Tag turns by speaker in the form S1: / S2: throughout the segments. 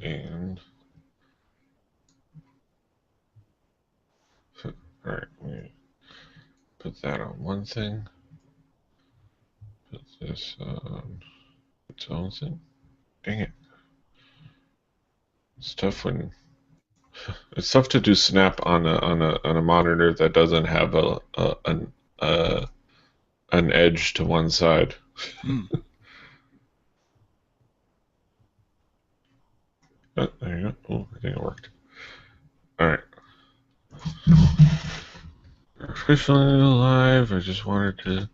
S1: And all right, let me put that on one thing. Put this on its own thing. Dang it! It's tough when it's tough to do snap on a monitor that doesn't have a an edge to one side.
S2: Mm.
S1: Oh, there you go. Oh, I think it worked. All right. We're officially live. I just wanted to.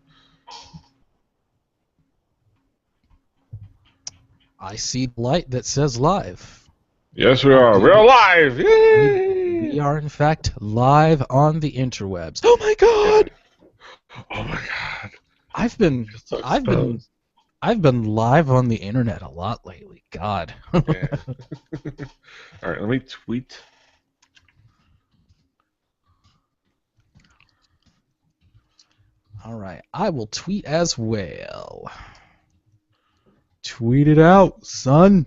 S2: I see the light that says live.
S1: Yes, we are. We're live!
S2: We
S1: Yay!
S2: are, in fact, live on the interwebs. Oh my god!
S1: Oh my god.
S2: I've been
S1: So
S2: I've been
S1: exposed.
S2: I've been live on the internet a lot lately. God.
S1: Yeah. All right, let me tweet.
S2: All right, I will tweet as well. Tweet it out, son.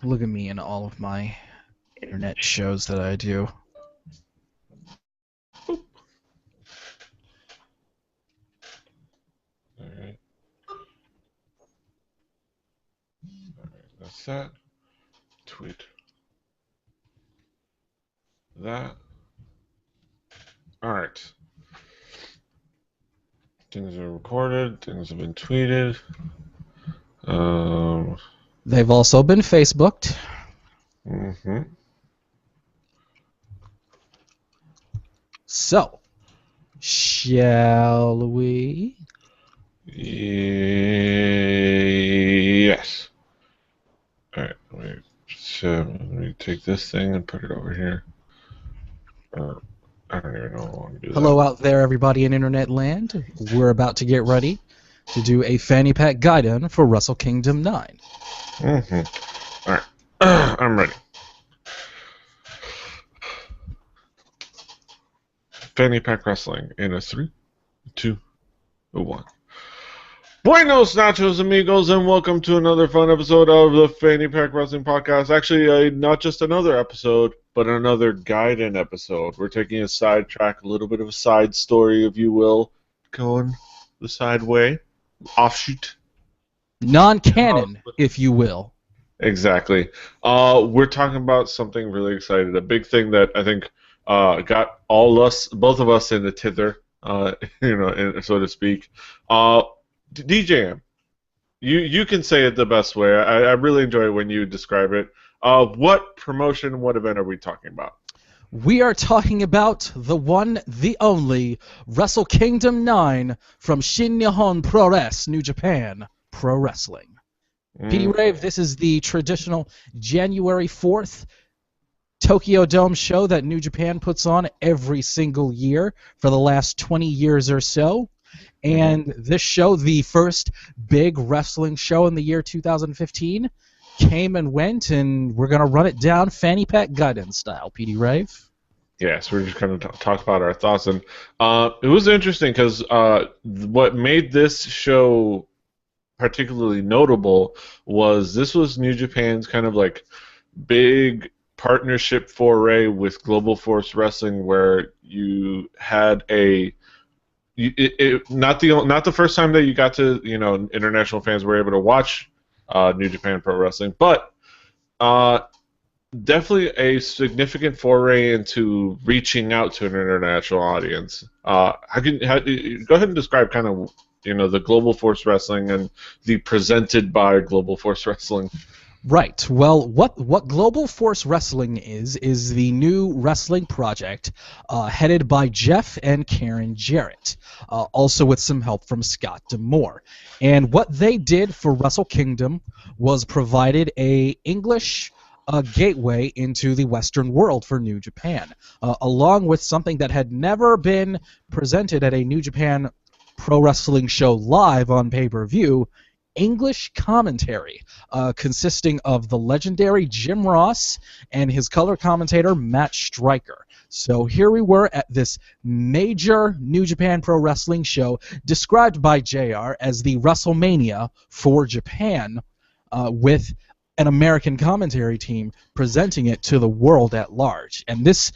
S2: Look at me and all of my internet shows that I do.
S1: All right. That's that. Tweet that. All right. Things are recorded. Things have been tweeted.
S2: They've also been Facebooked.
S1: Mm-hmm.
S2: So, shall we?
S1: Yes. All right. Let me take this thing and put it over here. I don't even know how I want to do
S2: Hello out there, everybody in internet land. We're about to get ready to do a fanny pack Gaiden for Wrestle Kingdom 9.
S1: Mm-hmm. All right. I'm ready. Fanny Pack Wrestling in a 3, 2, 1. Buenos nachos, amigos, and welcome to another fun episode of the Fanny Pack Wrestling Podcast. Actually, not just another episode, but another Gaiden episode. We're taking a sidetrack, a little bit of a side story, if you will, going the side way, offshoot.
S2: Non-canon, if you will.
S1: Exactly. We're talking about something really exciting. A big thing that I think got both of us in the tither, so to speak. DJM. You can say it the best way. I really enjoy it when you describe it. What promotion, what event are we talking about?
S2: We are talking about the one, the only, Wrestle Kingdom 9 from Shin Nihon Pro-Res, New Japan Pro Wrestling. PD Rave, this is the traditional January 4th Tokyo Dome show that New Japan puts on every single year for the last 20 years or so. And this show, the first big wrestling show in the year 2015, came and went, and we're going to run it down Fanny Pack Gaiden style, PD Rave.
S1: Yes, we're just going to talk about our thoughts. And it was interesting because what made this show particularly notable was this was New Japan's kind of like big partnership foray with Global Force Wrestling, where you had not the first time that you got to, international fans were able to watch New Japan Pro Wrestling, but definitely a significant foray into reaching out to an international audience. Go ahead and describe kind of the Global Force Wrestling and the presented by Global Force Wrestling.
S2: Right. Well, what Global Force Wrestling is the new wrestling project headed by Jeff and Karen Jarrett, also with some help from Scott D'Amore. And what they did for Wrestle Kingdom was provided a English a gateway into the Western world for New Japan, along with something that had never been presented at a New Japan Pro Wrestling show live on pay-per-view, English commentary, consisting of the legendary Jim Ross and his color commentator Matt Striker. So here we were at this major New Japan Pro Wrestling show, described by JR as the WrestleMania for Japan, with an American commentary team presenting it to the world at large. And this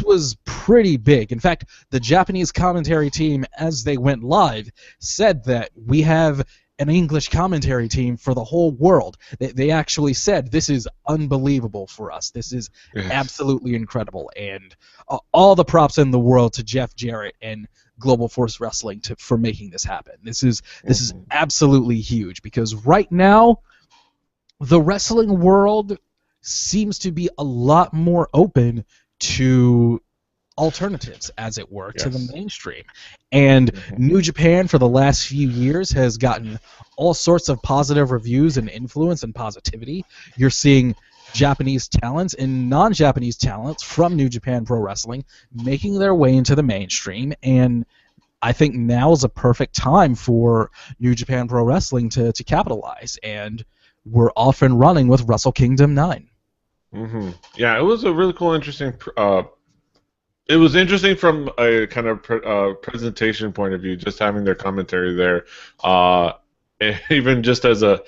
S2: was pretty big. In fact, the Japanese commentary team, as they went live, said that we have an English commentary team for the whole world. They actually said, this is unbelievable for us. This is absolutely incredible. And all the props in the world to Jeff Jarrett and Global Force Wrestling for making this happen. This is absolutely huge, because right now, the wrestling world seems to be a lot more open to alternatives, as it were, to the mainstream. And New Japan, for the last few years, has gotten all sorts of positive reviews and influence and positivity. You're seeing Japanese talents and non-Japanese talents from New Japan Pro Wrestling making their way into the mainstream, and I think now is a perfect time for New Japan Pro Wrestling to capitalize, and we're off and running with Wrestle Kingdom 9.
S1: Yeah, it was a really cool, interesting. It was interesting from a kind of presentation point of view, just having their commentary there, even just as a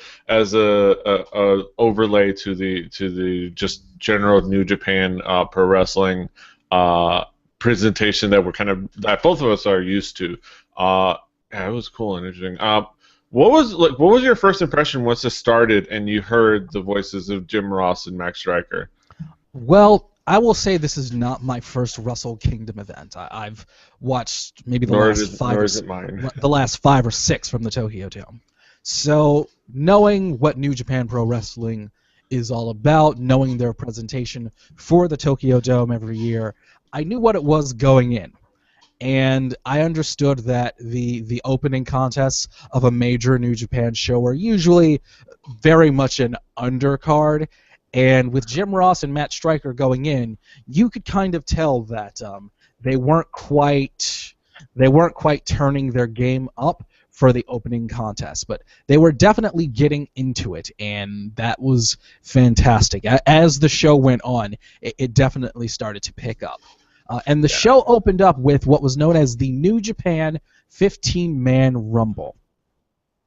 S1: overlay to the just general New Japan Pro Wrestling presentation that both of us are used to. Yeah, it was cool and interesting. What was your first impression once it started and you heard the voices of Jim Ross and Max Striker?
S2: Well, I will say this is not my first Wrestle Kingdom event. I've watched maybe the last 5 or 6 from the Tokyo Dome. So knowing what New Japan Pro Wrestling is all about, knowing their presentation for the Tokyo Dome every year, I knew what it was going in. And I understood that the opening contests of a major New Japan show are usually very much an undercard. And with Jim Ross and Matt Striker going in, you could kind of tell that they weren't quite turning their game up for the opening contest, but they were definitely getting into it, and that was fantastic. As the show went on, it definitely started to pick up. And the show opened up with what was known as the New Japan 15-Man Rumble.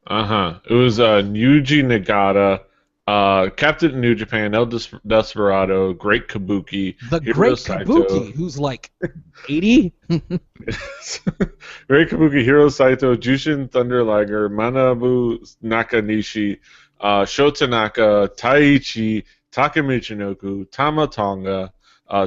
S1: It was Yuji Nagata, Captain New Japan, El Desperado, Great Kabuki,
S2: the Great Kabuki, who's like 80.
S1: Great Kabuki, Hiro Saito, Jushin Thunder Liger, Manabu Nakanishi, Sho Tanaka, Taichi, Taka Michinoku, Tama Tonga,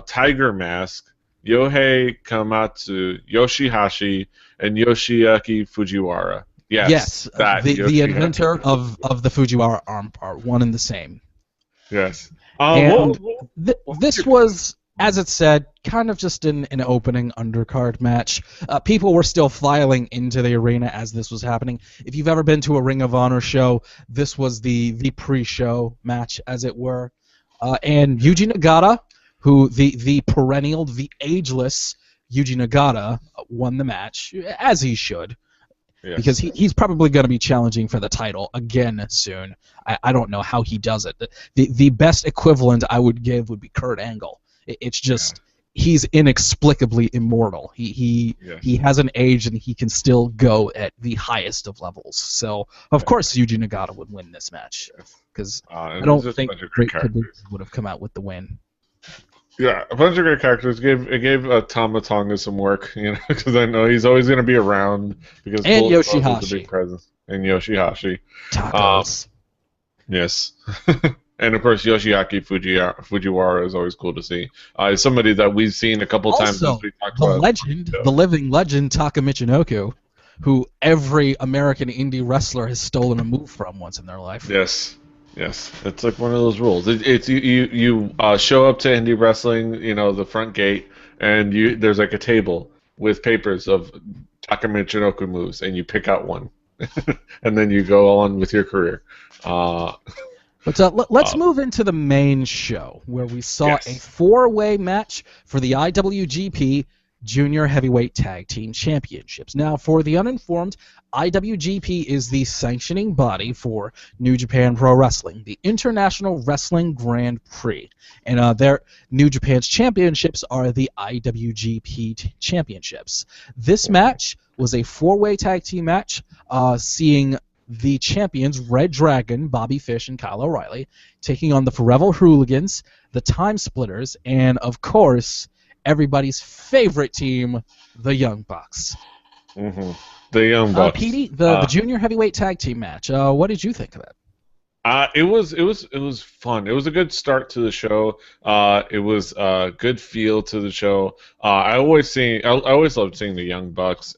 S1: Tiger Mask, Yohei Kamatsu, Yoshihashi, and Yoshiaki Fujiwara. Yes,
S2: the inventor of the Fujiwara arm part, one and the same.
S1: Yes.
S2: This was, as it said, kind of just an opening undercard match. People were still filing into the arena as this was happening. If you've ever been to a Ring of Honor show, this was the pre-show match, as it were. And Yuji Nagata, who the perennial, the ageless Yuji Nagata, won the match, as he should. Yes. Because he's probably going to be challenging for the title again soon. I don't know how he does it. The best equivalent I would give would be Kurt Angle. It's just he's inexplicably immortal. He hasn't aged, and he can still go at the highest of levels. So of course Yuji Nagata would win this match, because I don't think Great Kabuki would have come out with the win.
S1: Yeah, a bunch of great characters. It gave Tama Tonga some work, because I know he's always going to be around, because
S2: and
S1: Yoshihashi is a big presence. And Yoshihashi.
S2: Tacos.
S1: Yes. And of course, Yoshiaki Fujiwara is always cool to see. Somebody that we've seen a couple times.
S2: Also, the living legend Taka Michinoku, who every American indie wrestler has stolen a move from once in their life.
S1: Yes. Yes, it's like one of those rules. It's you show up to indie wrestling, the front gate, and there's like a table with papers of Taka Michinoku moves, and you pick out one, and then you go on with your career.
S2: But let's move into the main show, where we saw a
S1: Yes.
S2: 4-way match for the IWGP Junior Heavyweight Tag Team Championships. Now, for the uninformed, IWGP is the sanctioning body for New Japan Pro Wrestling, the International Wrestling Grand Prix. And their New Japan's championships are the IWGP Championships. This match was a 4-way tag team match, seeing the champions, Red Dragon, Bobby Fish, and Kyle O'Reilly, taking on the Forever Hooligans, the Time Splitters, and, of course, everybody's favorite team, the Young Bucks.
S1: Mm-hmm. The Young Bucks.
S2: Petey, the Junior Heavyweight Tag Team match, what did you think of it?
S1: It was fun. It was a good start to the show. It was a good feel to the show. I always loved seeing the Young Bucks.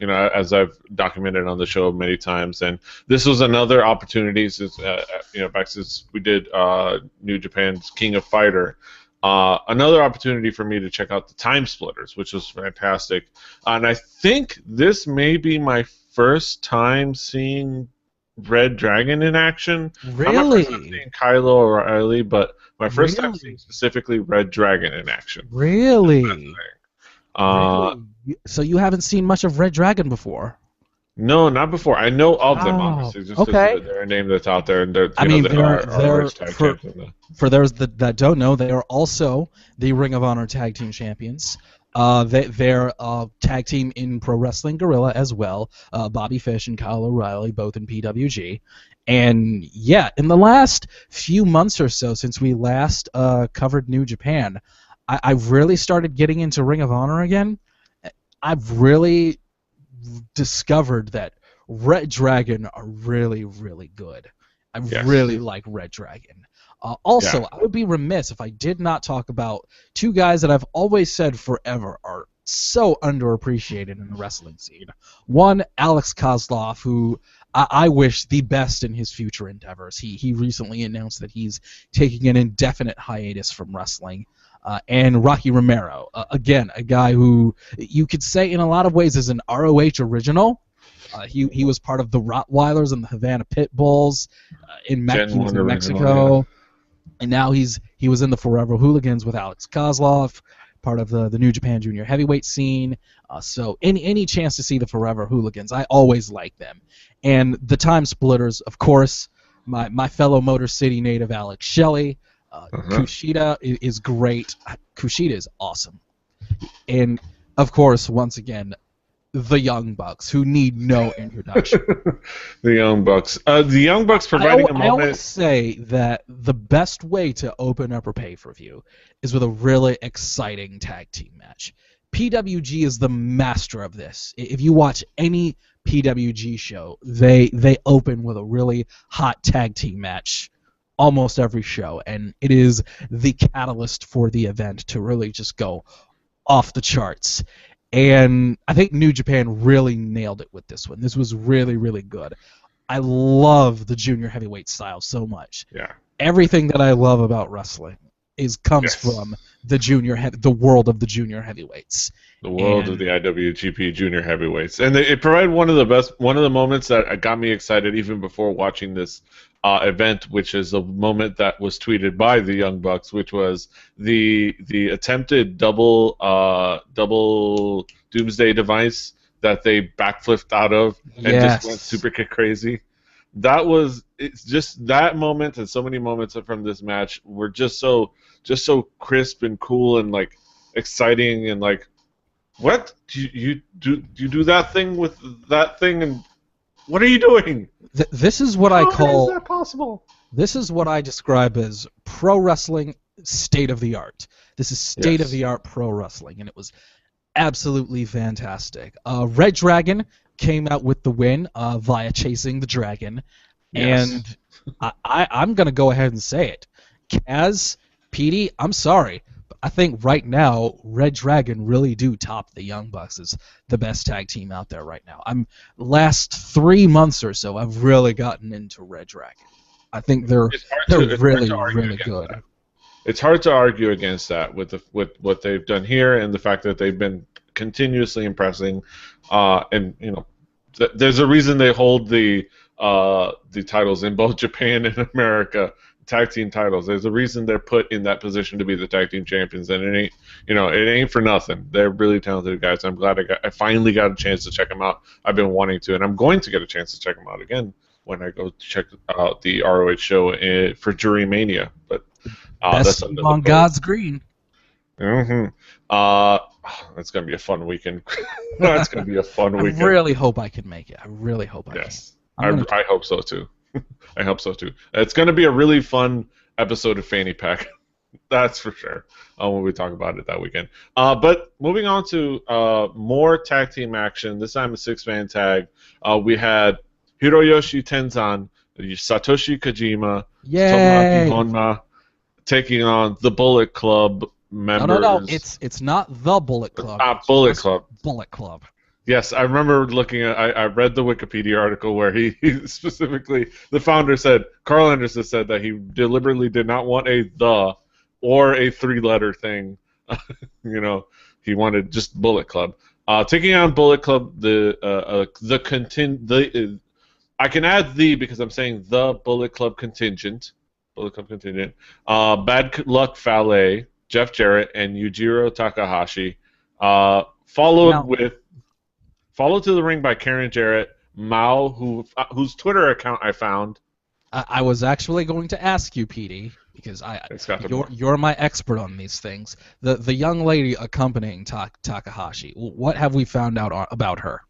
S1: As I've documented on the show many times, and this was another opportunity since back since we did New Japan's King of Fighter. Another opportunity for me to check out the Time Splitters, which was fantastic. And I think this may be my first time seeing Red Dragon in action.
S2: Really?
S1: Not my first time seeing Kylo O'Reilly, but my first time seeing specifically Red Dragon in action.
S2: Really?
S1: Really?
S2: So you haven't seen much of Red Dragon before?
S1: No, not before. I know of them, obviously, just because they're a name that's out there, and
S2: for those that don't know, they are also the Ring of Honor Tag Team Champions. They're tag team in Pro Wrestling Guerrilla as well. Bobby Fish and Kyle O'Reilly, both in PWG. And yeah, in the last few months or so since we last covered New Japan, I've really started getting into Ring of Honor again. I've really discovered that Red Dragon are really, really good. I really like Red Dragon. I would be remiss if I did not talk about two guys that I've always said forever are so underappreciated in the wrestling scene. One, Alex Kozlov, who I wish the best in his future endeavors. He recently announced that he's taking an indefinite hiatus from wrestling. And Rocky Romero, again, a guy who you could say in a lot of ways is an ROH original. He was part of the Rottweilers and the Havana Pit Bulls in Mexico, and now he was in the Forever Hooligans with Alex Kozlov, part of the New Japan Junior Heavyweight scene. So any chance to see the Forever Hooligans, I always like them. And the Time Splitters, of course, my fellow Motor City native Alex Shelley. Kushida is great. Kushida is awesome. And, of course, once again, the Young Bucks, who need no introduction.
S1: The Young Bucks. The Young Bucks providing a moment.
S2: I always say that the best way to open up a pay-per-view is with a really exciting tag team match. PWG is the master of this. If you watch any PWG show, they open with a really hot tag team match almost every show, and it is the catalyst for the event to really just go off the charts. And I think New Japan really nailed it with this one. This was really, really good. I love the junior heavyweight style so much.
S1: Yeah.
S2: Everything that I love about wrestling comes from the world of the junior heavyweights.
S1: The world of the IWGP junior heavyweights, and it provided one of the moments that got me excited even before watching this event, which is a moment that was tweeted by the Young Bucks, which was the attempted double Doomsday device that they backflipped out of and just went super kick crazy. It's just that moment, and so many moments from this match were just so crisp and cool and like exciting and like, what do you do that thing with that thing, and what are you doing?
S2: This is what I call.
S1: How is that possible?
S2: This is what I describe as pro wrestling state of the art. This is state of the art pro wrestling, and it was absolutely fantastic. Red Dragon came out with the win via chasing the dragon, and I'm gonna go ahead and say it. Kaz, Petey, I'm sorry, but I think right now Red Dragon really do top the Young Bucks as the best tag team out there right now. Last 3 months or so, I've really gotten into Red Dragon. I think they're really good.
S1: That. It's hard to argue against that with what they've done here and the fact that they've been continuously impressing. And there's a reason they hold the the titles in both Japan and America, tag team titles. There's a reason they're put in that position to be the tag team champions, and it ain't for nothing. They're really talented guys. I'm glad I finally got a chance to check them out. I've been wanting to, and I'm going to get a chance to check them out again when I go check out the ROH show for Jury Mania. But
S2: Best
S1: that's
S2: on God's green.
S1: Mm-hmm. That's gonna be a fun weekend. That's gonna be a fun weekend.
S2: I really hope I can make it. I really hope I can.
S1: I hope so too. I hope so too. It's gonna be a really fun episode of Fanny Pack. That's for sure. When we talk about it that weekend. But moving on to more tag team action. This time a 6-man tag. We had Hiroyoshi Tenzan, Satoshi Kojima, Tomoaki Honma taking on the Bullet Club members.
S2: No. It's not the Bullet Club.
S1: Bullet Club.
S2: Bullet Club.
S1: Yes, I remember looking at. I read the Wikipedia article where he specifically, the founder said, Carl Anderson said that he deliberately did not want a the or a 3-letter thing. He wanted just Bullet Club. Taking on Bullet Club, I can add the because I'm saying the Bullet Club contingent. Bullet Club contingent. Bad Luck Fale, Jeff Jarrett, and Yujiro Takahashi. Followed to the ring by Karen Jarrett, Mao, whose Twitter account I found.
S2: I was actually going to ask you, Petey, because you're my expert on these things. The young lady accompanying Takahashi. What have we found out about her?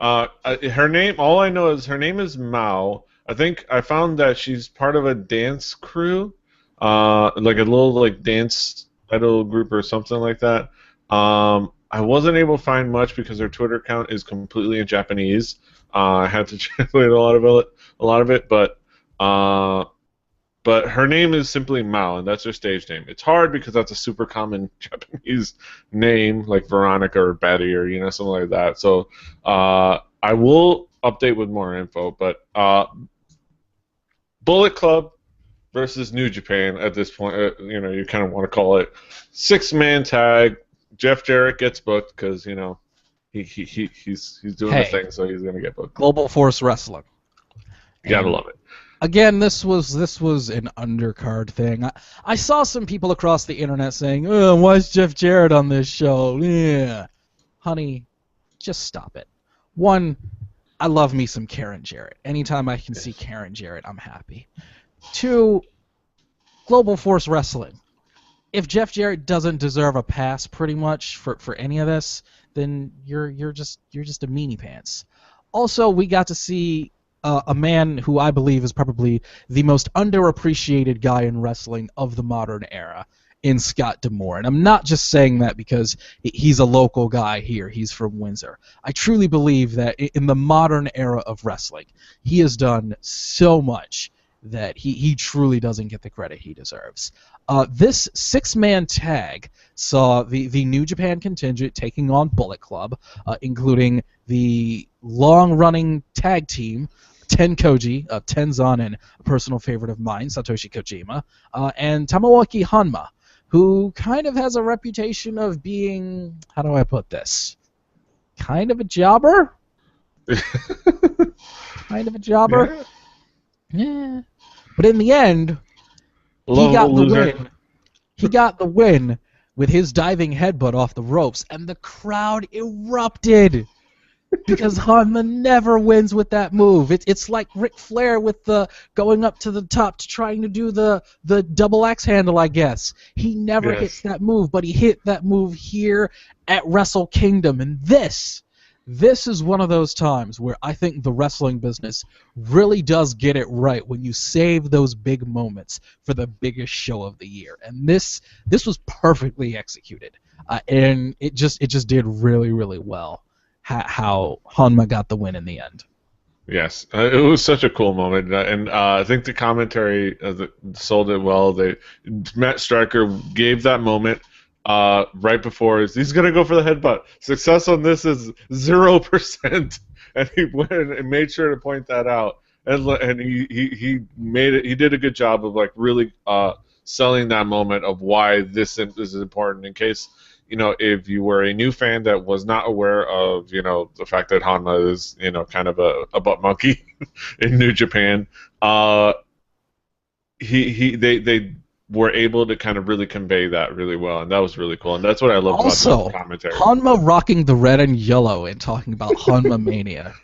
S1: Her name. All I know is her name is Mao. I think I found that she's part of a dance crew, like a little dance idol group or something like that. I wasn't able to find much because her Twitter account is completely in Japanese. I had to translate a lot of it, but her name is simply Mao, and that's her stage name. It's hard because that's a super common Japanese name, like Veronica or Betty or something like that. So I will update with more info, but Bullet Club versus New Japan at this point. You kind of want to call it 6-man tag. Jeff Jarrett gets booked because he's doing the thing, so he's gonna get booked.
S2: Global Force Wrestling.
S1: You gotta love it.
S2: Again, this was an undercard thing. I saw some people across the internet saying, "Oh, why is Jeff Jarrett on this show?" Yeah, honey, just stop it. One, I love me some Karen Jarrett. Anytime I can see Karen Jarrett, I'm happy. Two, Global Force Wrestling. If Jeff Jarrett doesn't deserve a pass, pretty much for any of this, then you're just a meanie pants. Also, we got to see a man who I believe is probably the most underappreciated guy in wrestling of the modern era, in Scott D'Amore. And I'm not just saying that because he's a local guy here. He's from Windsor. I truly believe that in the modern era of wrestling, he has done so much that he truly doesn't get the credit he deserves. This 6-man tag saw the New Japan contingent taking on Bullet Club, including the long-running tag team, Tenkoji, Tenzan, and a personal favorite of mine, Satoshi Kojima, and Tomoaki Honma, who kind of has a reputation of being, how do I put this, kind of a jobber? Kind of a jobber? Yeah. But in the end, he got the win. He got the win with his diving headbutt off the ropes, and the crowd erupted because Honma never wins with that move. It's like Ric Flair with the going up to the top to trying to do the double axe handle, I guess. He never hits that move, but he hit that move here at Wrestle Kingdom, and this is one of those times where I think the wrestling business really does get it right when you save those big moments for the biggest show of the year. And this was perfectly executed, and it just did really, really well. How Honma got the win in the end.
S1: Yes, it was such a cool moment, and I think the commentary sold it well. Matt Striker gave that moment. Right before he's gonna go for the headbutt. Success on this is 0%, and he went and made sure to point that out. And he made it. He did a good job of really selling that moment of why this is important. In case if you were a new fan that was not aware of, the fact that Hanma is, kind of a butt monkey in New Japan, they were able to kind of really convey that really well, and that was really cool, and that's what I loved about the commentary.
S2: Hanma rocking the red and yellow and talking about Hanma Mania.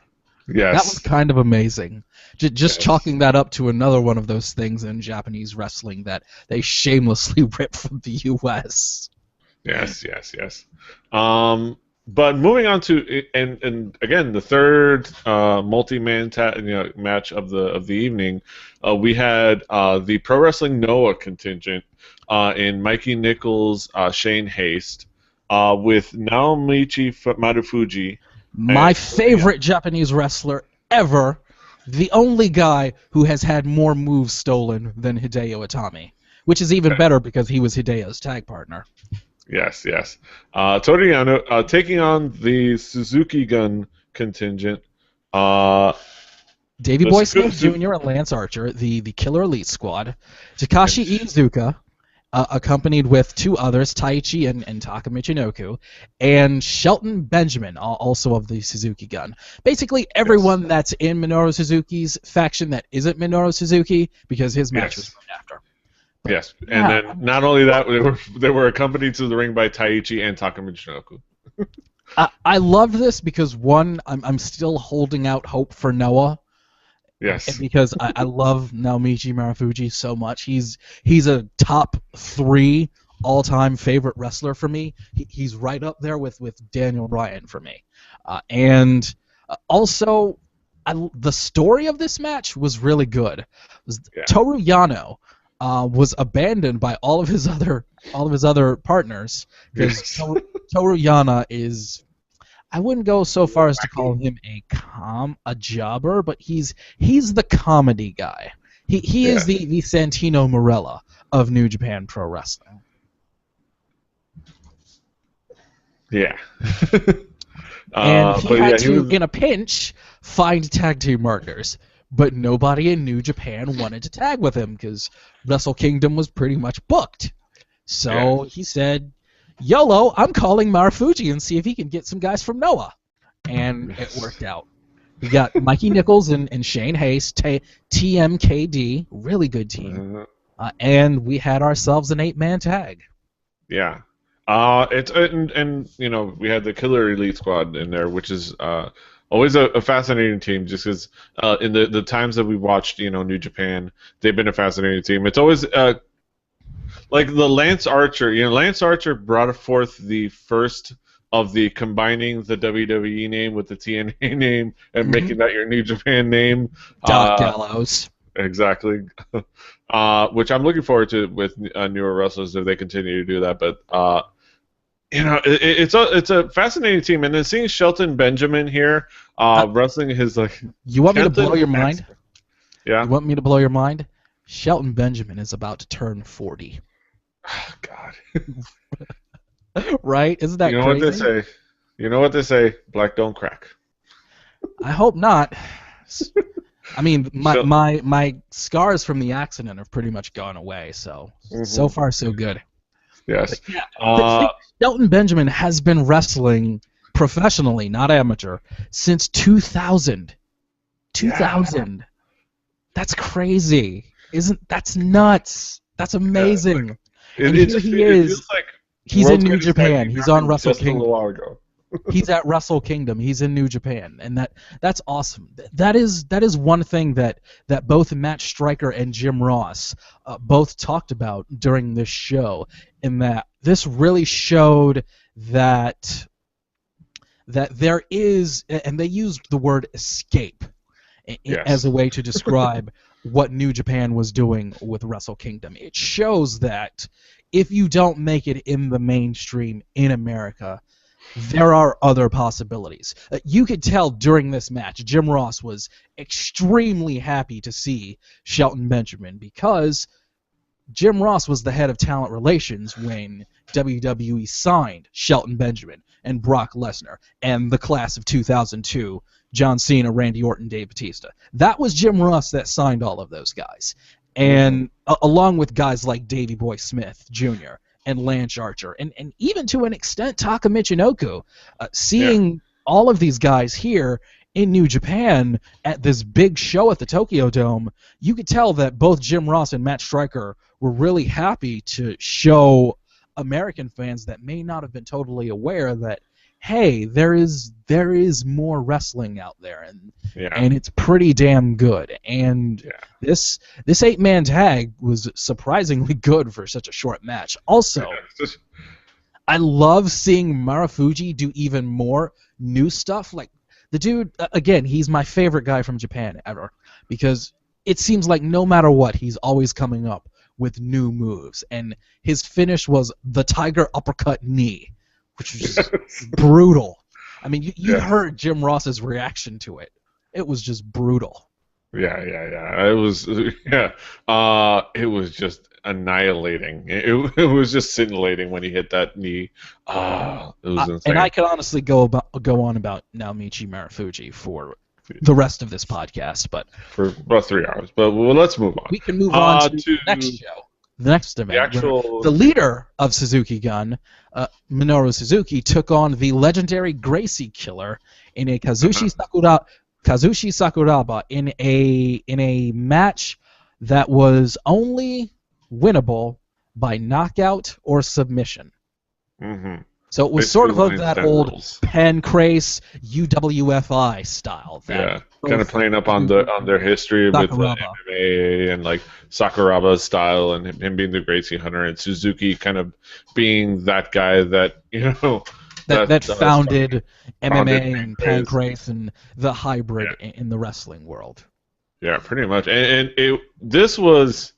S1: Yes.
S2: That was kind of amazing. Just chalking that up to another one of those things in Japanese wrestling that they shamelessly rip from the U.S.
S1: Yes. But moving on to and again the third multi-man match of the evening, we had the Pro Wrestling Noah contingent in Mikey Nichols, Shane Haste, with Naomichi Marufuji.
S2: My favorite Japanese wrestler ever, the only guy who has had more moves stolen than Hideo Itami, which is even better because he was Hideo's tag partner.
S1: Yes. Toru Yano taking on the Suzuki Gun contingent.
S2: Davey Boy Smith Jr. and Lance Archer, the Killer Elite Squad. Takashi Iizuka, accompanied with two others, Taichi and Taka Michinoku, and Shelton Benjamin, also of the Suzuki Gun. Basically, everyone that's in Minoru Suzuki's faction that isn't Minoru Suzuki, because his match was right after.
S1: But, yes, and then not only that, they were accompanied to the ring by Taichi and Taka Michinoku.
S2: I love this because, one, I'm still holding out hope for Noah.
S1: Yes.
S2: Because I love Naomichi Marufuji so much. He's a top 3 all-time favorite wrestler for me. He's right up there with Daniel Bryan for me. And also, the story of this match was really good. Toru Yano was abandoned by all of his other partners because Toru Yano is, I wouldn't go so far as to call him a jobber, but he's the comedy guy. He is the Santino Marella of New Japan Pro Wrestling.
S1: Yeah.
S2: And he had to, in a pinch, find tag team markers. But nobody in New Japan wanted to tag with him because Wrestle Kingdom was pretty much booked. So he said, YOLO, I'm calling Marufuji and see if he can get some guys from Noah. And it worked out. We got Mikey Nichols and Shane Haste, TMKD, really good team. And we had ourselves an 8-man tag.
S1: Yeah. And we had the Killer Elite Squad in there, which is always a fascinating team, just because in the times that we watched, New Japan, they've been a fascinating team. It's always like the Lance Archer. Lance Archer brought forth the first of the combining the WWE name with the TNA name and making that your New Japan name.
S2: Doc Gallows.
S1: Exactly. Which I'm looking forward to with newer wrestlers if they continue to do that. But it's a fascinating team, and then seeing Shelton Benjamin here wrestling his
S2: You want me to blow your mind?
S1: Yeah.
S2: You want me to blow your mind? Shelton Benjamin is about to turn 40.
S1: Oh, God.
S2: Right? Isn't that crazy?
S1: You know what they say? Black don't crack.
S2: I hope not. I mean, my scars from the accident have pretty much gone away, so so far so good.
S1: Yes.
S2: Shelton Benjamin has been wrestling professionally, not amateur, since 2000. 2000. Yeah. That's crazy. That's nuts. That's amazing.
S1: Yeah,
S2: it feels like he's in New Japan. He's on Wrestle Kingdom.
S1: A little while ago.
S2: He's at Wrestle Kingdom. He's in New Japan, and that's awesome. That is one thing that both Matt Stryker and Jim Ross both talked about during this show, in that this really showed that there is, and they used the word escape as a way to describe what New Japan was doing with Wrestle Kingdom. It shows that if you don't make it in the mainstream in America, there are other possibilities. You could tell during this match, Jim Ross was extremely happy to see Shelton Benjamin, because Jim Ross was the head of talent relations when WWE signed Shelton Benjamin and Brock Lesnar and the class of 2002, John Cena, Randy Orton, Dave Batista. That was Jim Ross that signed all of those guys. And along with guys like Davey Boy Smith Jr. and Lance Archer, and even to an extent Taka Michinoku. Seeing all of these guys here in New Japan at this big show at the Tokyo Dome, you could tell that both Jim Ross and Matt Striker were really happy to show American fans that may not have been totally aware that, hey, there is more wrestling out there, and it's pretty damn good. And this 8-man tag was surprisingly good for such a short match. Also, I love seeing Marufuji do even more new stuff. Like, the dude, again, he's my favorite guy from Japan ever, because it seems like no matter what, he's always coming up with new moves. And his finish was the Tiger Uppercut Knee, which was just brutal. I mean, you heard Jim Ross's reaction to it. It was just brutal.
S1: Yeah. It was just annihilating. It was just scintillating when he hit that knee. It was insane.
S2: And I could honestly go on about Naomichi Marufuji for the rest of this podcast, but
S1: for about 3 hours. But let's move on.
S2: We can move on to the next show. The next event. The leader of Suzuki Gun, Minoru Suzuki, took on the legendary Gracie Killer in a Kazushi Sakuraba in a match that was only winnable by knockout or submission.
S1: Mm-hmm.
S2: So it was
S1: Basically
S2: sort of that old Pancrase UWFI style.
S1: Kind of playing up on their history with MMA and like Sakuraba's style, and him being the Gracie Hunter, and Suzuki kind of being that guy that that
S2: founded MMA and Pancrase and the hybrid in the wrestling world.
S1: Yeah, pretty much. And this was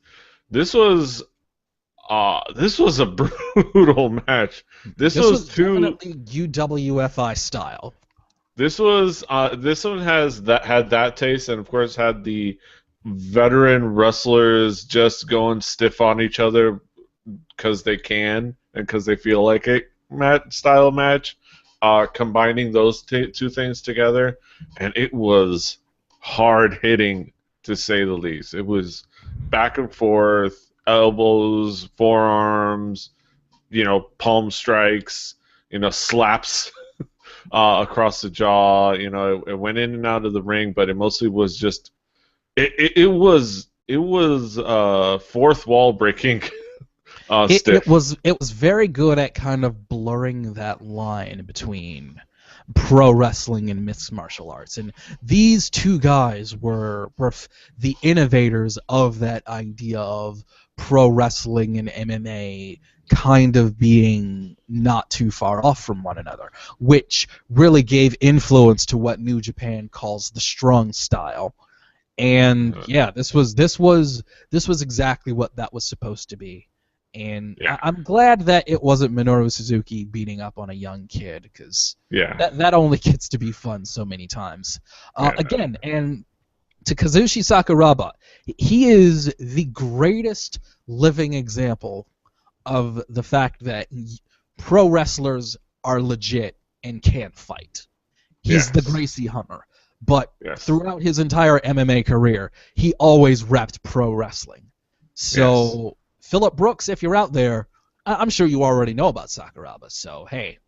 S1: a brutal match. This was
S2: definitely UWFI style.
S1: This one had that taste, and of course had the veteran wrestlers just going stiff on each other because they can and because they feel like it style match. Combining those two things together, and it was hard hitting to say the least. It was back and forth. Elbows, forearms, palm strikes, slaps across the jaw. It went in and out of the ring, but it mostly was just it was fourth wall breaking.
S2: It was very good at kind of blurring that line between pro wrestling and mixed martial arts, and these two guys were the innovators of that idea of pro wrestling and MMA kind of being not too far off from one another, which really gave influence to what New Japan calls the strong style. And this was exactly what that was supposed to be. And I'm glad that it wasn't Minoru Suzuki beating up on a young kid, because that only gets to be fun so many times. Again, and to Kazushi Sakuraba, he is the greatest living example of the fact that pro wrestlers are legit and can't fight. He's the Gracie Hummer. But throughout his entire MMA career, he always repped pro wrestling. So... Phillip Brooks, if you're out there, I'm sure you already know about Sakuraba, so hey,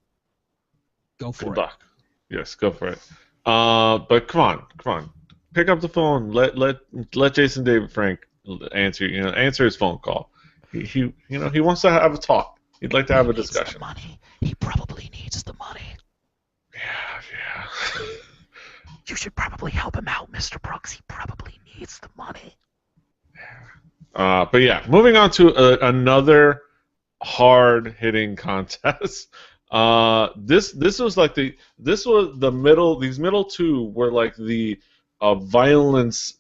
S2: go for it.
S1: Good luck. Yes, go for it. But come on, pick up the phone. Let Jason David Frank answer his phone call. He wants to have a talk. He'd like to have a discussion.
S2: The money. He probably needs the money.
S1: Yeah.
S2: You should probably help him out, Mr. Brooks. He probably needs the money.
S1: But moving on to another hard-hitting contest. This was the middle. These middle two were like the violence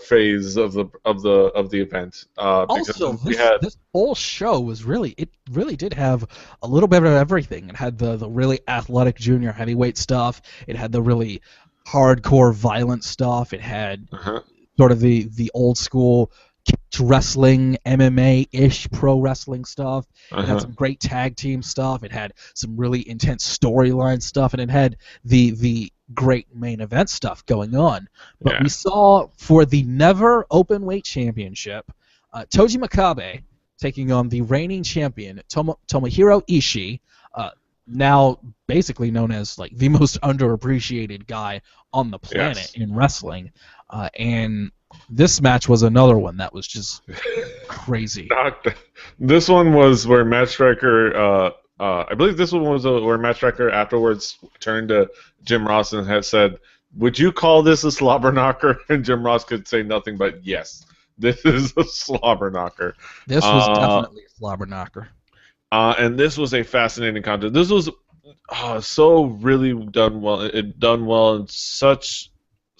S1: phase of the event.
S2: Also, this whole show was really did have a little bit of everything. It had the really athletic junior heavyweight stuff. It had the really hardcore violent stuff. It had sort of the old school wrestling, MMA-ish pro wrestling stuff. It had some great tag team stuff. It had some really intense storyline stuff, and it had the great main event stuff going on. But we saw for the Never Openweight Championship, Toji Makabe taking on the reigning champion Tomohiro Ishii, now basically known as like the most underappreciated guy on the planet in wrestling. And this match was another one that was just crazy.
S1: This one was where Matt Striker, I believe this one was where Matt Striker afterwards turned to Jim Ross and had said, "Would you call this a slobber knocker?" And Jim Ross could say nothing but yes. This is a slobber knocker.
S2: This was definitely a slobber knocker.
S1: And this was a fascinating contest. This was so really done well. It done well in such.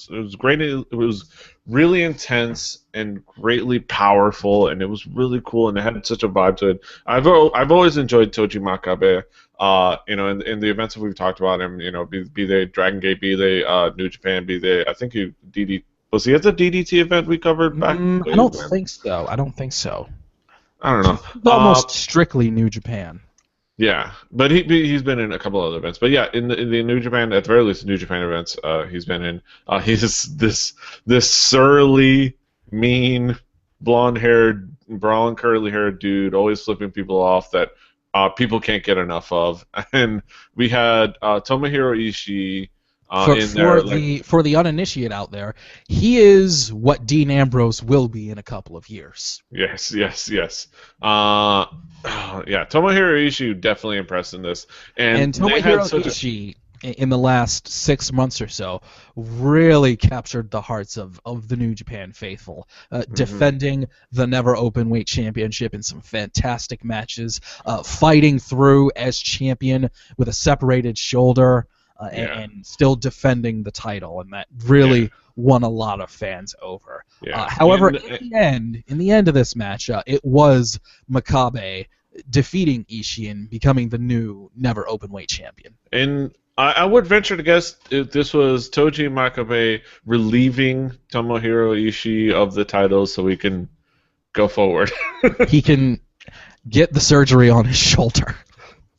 S1: It was great. It was really intense and greatly powerful, and it was really cool, and it had such a vibe to it. I've always enjoyed Toji Makabe. In the events that we've talked about him, be they Dragon Gate, be they New Japan, be they I think was he at the DDT event we covered back?
S2: I don't think so. I don't know.
S1: It's
S2: almost strictly New Japan.
S1: Yeah, but he's been in a couple other events. But yeah, in the New Japan, at the very least, the New Japan events, he's been in. He's this surly, mean, blonde-haired, brown curly-haired dude, always flipping people off that people can't get enough of. And we had Tomohiro Ishii. For
S2: the uninitiated out there, he is what Dean Ambrose will be in a couple of years.
S1: Yes. Yeah, Tomohiro Ishii definitely impressed in this. And
S2: Tomohiro Ishii, in the last 6 months or so, really captured the hearts of the New Japan faithful, defending the Never Openweight Championship in some fantastic matches, fighting through as champion with a separated shoulder. And still defending the title, and that really won a lot of fans over. However, in the end of this match, it was Makabe defeating Ishii and becoming the new Never Openweight champion.
S1: And I would venture to guess if this was Toji Makabe relieving Tomohiro Ishii of the title so he can go forward.
S2: He can get the surgery on his shoulder.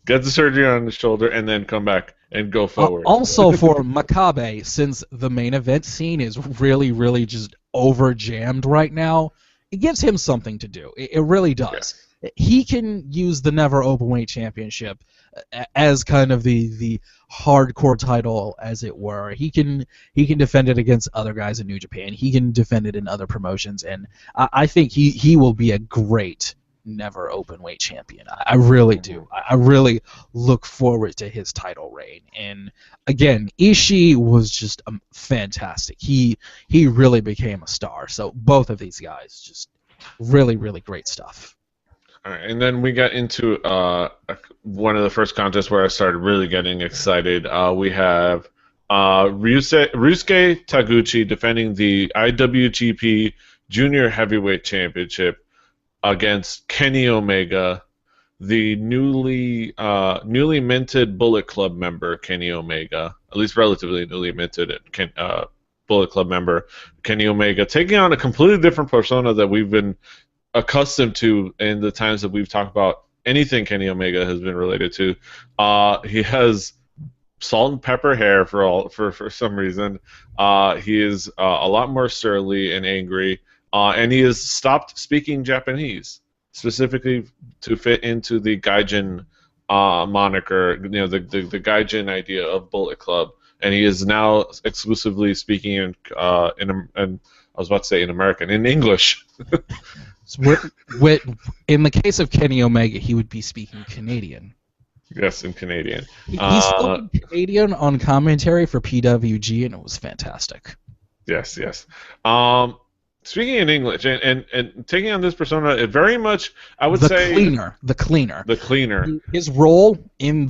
S1: Get the surgery on his shoulder and then come back and go forward.
S2: Also for Makabe, since the main event scene is really, really just over-jammed right now, it gives him something to do. It really does. Yeah. He can use the Never Openweight Championship as kind of the hardcore title, as it were. He can defend it against other guys in New Japan. He can defend it in other promotions, and I think he will be a great Never Openweight champion. I really do. I really look forward to his title reign. And again, Ishii was just fantastic. He really became a star. So both of these guys, just really, really great stuff.
S1: All right, and then we got into one of the first contests where I started really getting excited. We have Ryusuke Taguchi defending the IWGP Junior Heavyweight Championship against Kenny Omega, the newly minted Bullet Club member, Kenny Omega, at least relatively newly minted Bullet Club member, Kenny Omega, taking on a completely different persona that we've been accustomed to in the times that we've talked about anything Kenny Omega has been related to. He has salt and pepper hair for some reason. He is a lot more surly and angry. And he has stopped speaking Japanese, specifically to fit into the Gaijin moniker, the Gaijin idea of Bullet Club. And he is now exclusively speaking in English.
S2: In the case of Kenny Omega, he would be speaking Canadian.
S1: Yes, in Canadian.
S2: He spoke Canadian on commentary for PWG, and it was fantastic.
S1: Yes. Speaking in English and taking on this persona, it very much, I would say...
S2: The cleaner. His role in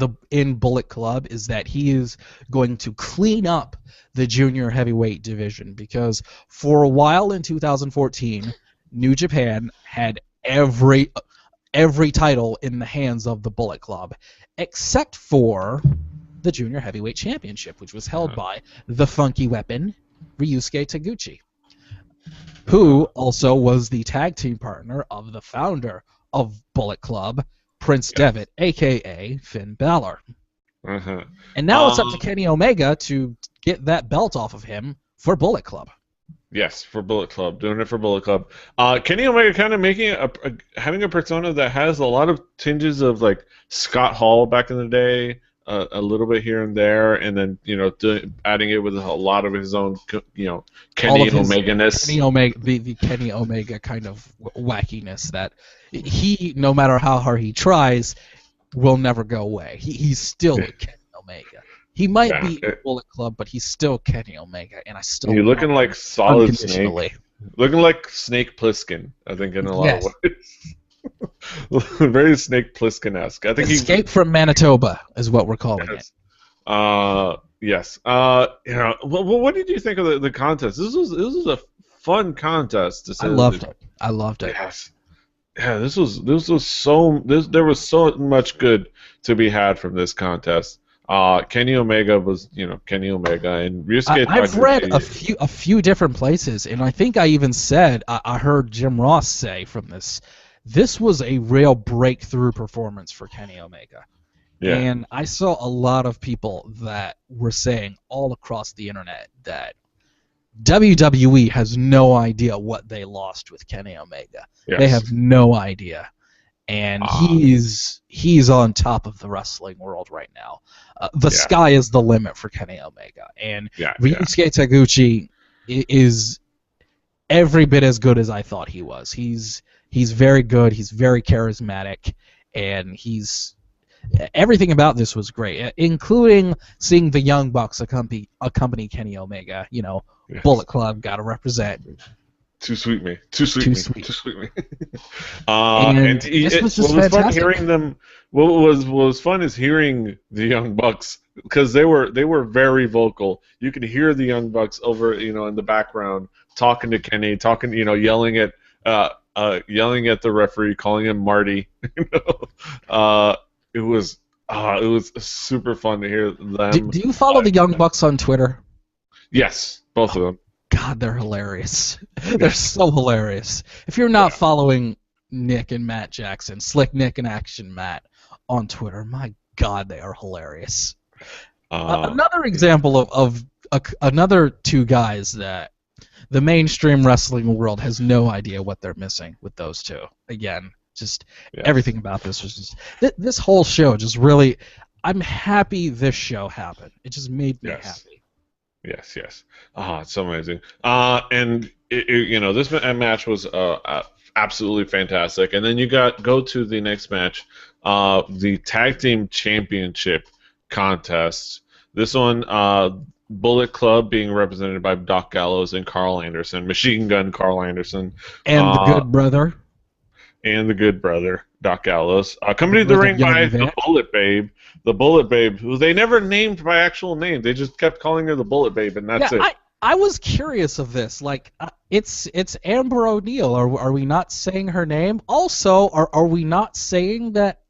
S2: Bullet Club is that he is going to clean up the junior heavyweight division, because for a while in 2014, New Japan had every title in the hands of the Bullet Club, except for the junior heavyweight championship, which was held by the Funky Weapon, Ryusuke Taguchi, who also was the tag team partner of the founder of Bullet Club, Prince Devitt, a.k.a. Finn Balor. And now it's up to Kenny Omega to get that belt off of him for Bullet Club.
S1: Yes, for Bullet Club, doing it for Bullet Club. Kenny Omega kind of making having a persona that has a lot of tinges of like Scott Hall back in the day, a little bit here and there, and then adding it with a lot of his own,
S2: All
S1: Kenny
S2: of his
S1: Omega-ness.
S2: Kenny Omega, the Kenny Omega kind of wackiness that he, no matter how hard he tries, will never go away. He's still
S1: Yeah,
S2: Kenny Omega. He might
S1: yeah.
S2: be in Bullet Club, but he's still Kenny Omega, and I still
S1: You're
S2: love
S1: looking
S2: him
S1: like Solid
S2: unconditionally.
S1: Snake, looking like Snake Plissken, I think, in a lot of
S2: Yes.
S1: ways. Very Snake Plissken-esque. I think he.
S2: Escape from Manitoba is what we're calling it.
S1: Yes. Yes. What did you think of the contest? This was a fun contest to say
S2: I
S1: the
S2: loved
S1: least.
S2: it. I loved it.
S1: Yes. Yeah, there was so much good to be had from this contest. Kenny Omega was, Kenny Omega, and Ryusuke
S2: I've read
S1: Taguchi.
S2: a few different places, and I think I even said I heard Jim Ross say from this was a real breakthrough performance for Kenny Omega.
S1: Yeah.
S2: And I saw a lot of people that were saying all across the internet that WWE has no idea what they lost with Kenny Omega.
S1: Yes.
S2: They have no idea. And he's on top of the wrestling world right now. The sky is the limit for Kenny Omega. And Ryusuke Taguchi is every bit as good as I thought he was. He's very good. He's very charismatic, and everything about this was great, including seeing the Young Bucks accompany Kenny Omega. Bullet Club got to represent.
S1: Too sweet me. Too sweet me.
S2: And this was just fantastic.
S1: Fun hearing them. What was fun is hearing the Young Bucks, because they were very vocal. You could hear the Young Bucks over in the background talking to Kenny, yelling at the referee, calling him Marty. It was super fun to hear them.
S2: Do you follow the Young Bucks on Twitter?
S1: Yes, both of them.
S2: God, they're hilarious. They're so hilarious. If you're not following Nick and Matt Jackson, Slick Nick and Action Matt on Twitter, my God, they are hilarious. Another example of another two guys that the mainstream wrestling world has no idea what they're missing with those two. Again, just everything about this was just this whole show just really. I'm happy this show happened. It just made me happy.
S1: Yes. It's so amazing. And this match was absolutely fantastic. And then you go to the next match, the Tag Team Championship contest. This one, Bullet Club being represented by Doc Gallows and Carl Anderson, Machine Gun Carl Anderson,
S2: and the Good Brother.
S1: And the Good Brother, Doc Gallows. Accompanied the ring by the Bullet Babe. The Bullet Babe, who they never named by actual name. They just kept calling her the Bullet Babe, and that's it.
S2: I was curious of this. Like, it's Amber O'Neil. Are we not saying her name? Also, are we not saying that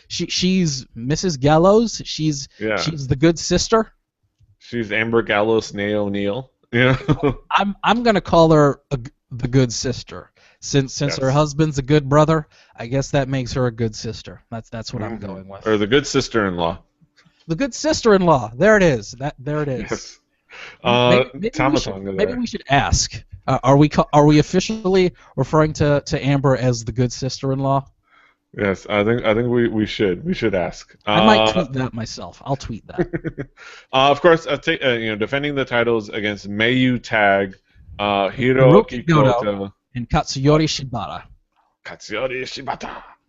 S2: she's Mrs. Gallows? She's the good sister?
S1: She's Amber Gallows Nay O'Neil.
S2: I'm gonna call her the good sister. Since her husband's a good brother, I guess that makes her a good sister. That's what I'm going with.
S1: Or the good sister-in-law.
S2: The good sister-in-law. There it is. There it is.
S1: Yes.
S2: Maybe we should ask. Are we officially referring to Amber as the good sister-in-law?
S1: Yes, I think we should ask.
S2: I might tweet that myself. I'll tweet that.
S1: Of course, defending the titles against Mayu Tag, Hiroki Goto.
S2: And Katsuyori Shibata.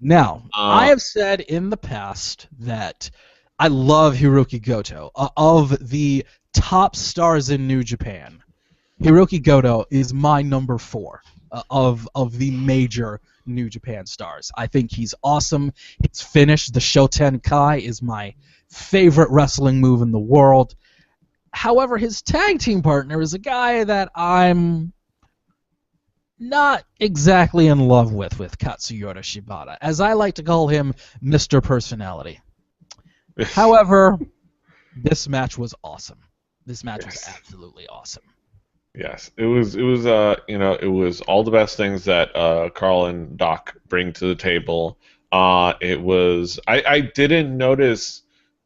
S2: Now, I have said in the past that I love Hiroki Goto. Of the top stars in New Japan, Hiroki Goto is my number 4 of the major New Japan stars. I think he's awesome. His finish, the Shoten Kai, is my favorite wrestling move in the world. However, his tag team partner is a guy that I'm not exactly in love with Katsuyori Shibata, as I like to call him Mr. Personality. However, this match was awesome. This match was absolutely awesome.
S1: Yes, it was all the best things that Carl and Doc bring to the table. It was I didn't notice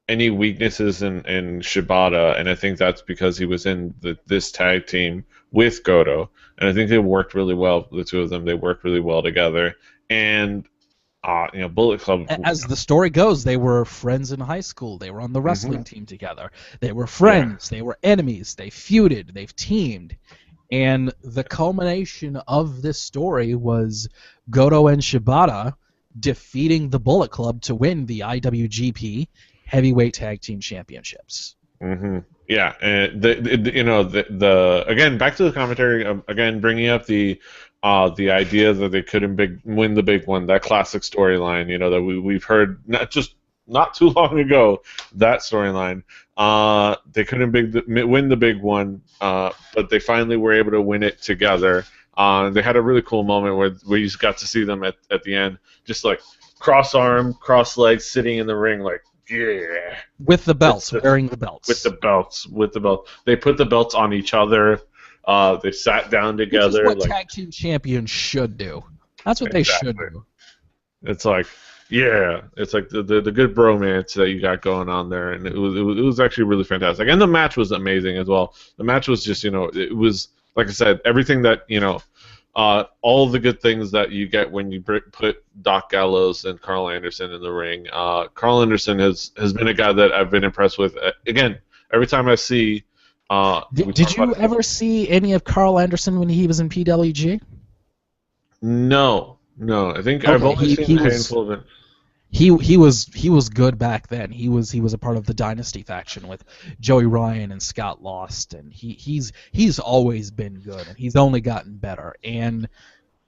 S1: any weaknesses in Shibata, and I think that's because he was in this tag team with Goto, and I think they worked really well. The two of them, they worked really well together, and Bullet Club.
S2: As the story goes, they were friends in high school. They were on the wrestling team together. They were friends.
S1: Yeah.
S2: They were enemies. They feuded. They've teamed. And the culmination of this story was Goto and Shibata defeating the Bullet Club to win the IWGP Heavyweight Tag Team Championships.
S1: Mm-hmm. Yeah, and the again, back to the commentary, again bringing up the idea that they couldn't win the big one, that classic storyline, that we've heard not too long ago, that storyline. They couldn't win the big one, but they finally were able to win it together. They had a really cool moment where you got to see them at the end, just like cross arm, cross legs, sitting in the ring, like, yeah.
S2: With the belts, wearing the belts.
S1: With the belts. They put the belts on each other. They sat down together.
S2: Which is what tag team champions should do. That's what they should do.
S1: It's like, yeah, it's like the good bromance that you got going on there, and it was actually really fantastic. And the match was amazing as well. The match was just, it was, like I said, everything that, all the good things that you get when you put Doc Gallows and Carl Anderson in the ring. Carl Anderson has been a guy that I've been impressed with. Again, every time I see...
S2: Did you ever see any of Carl Anderson when he was in PWG?
S1: No. I think I've only seen a handful of it.
S2: He was good back then. He was a part of the Dynasty faction with Joey Ryan and Scott Lost, and he's always been good, and he's only gotten better. And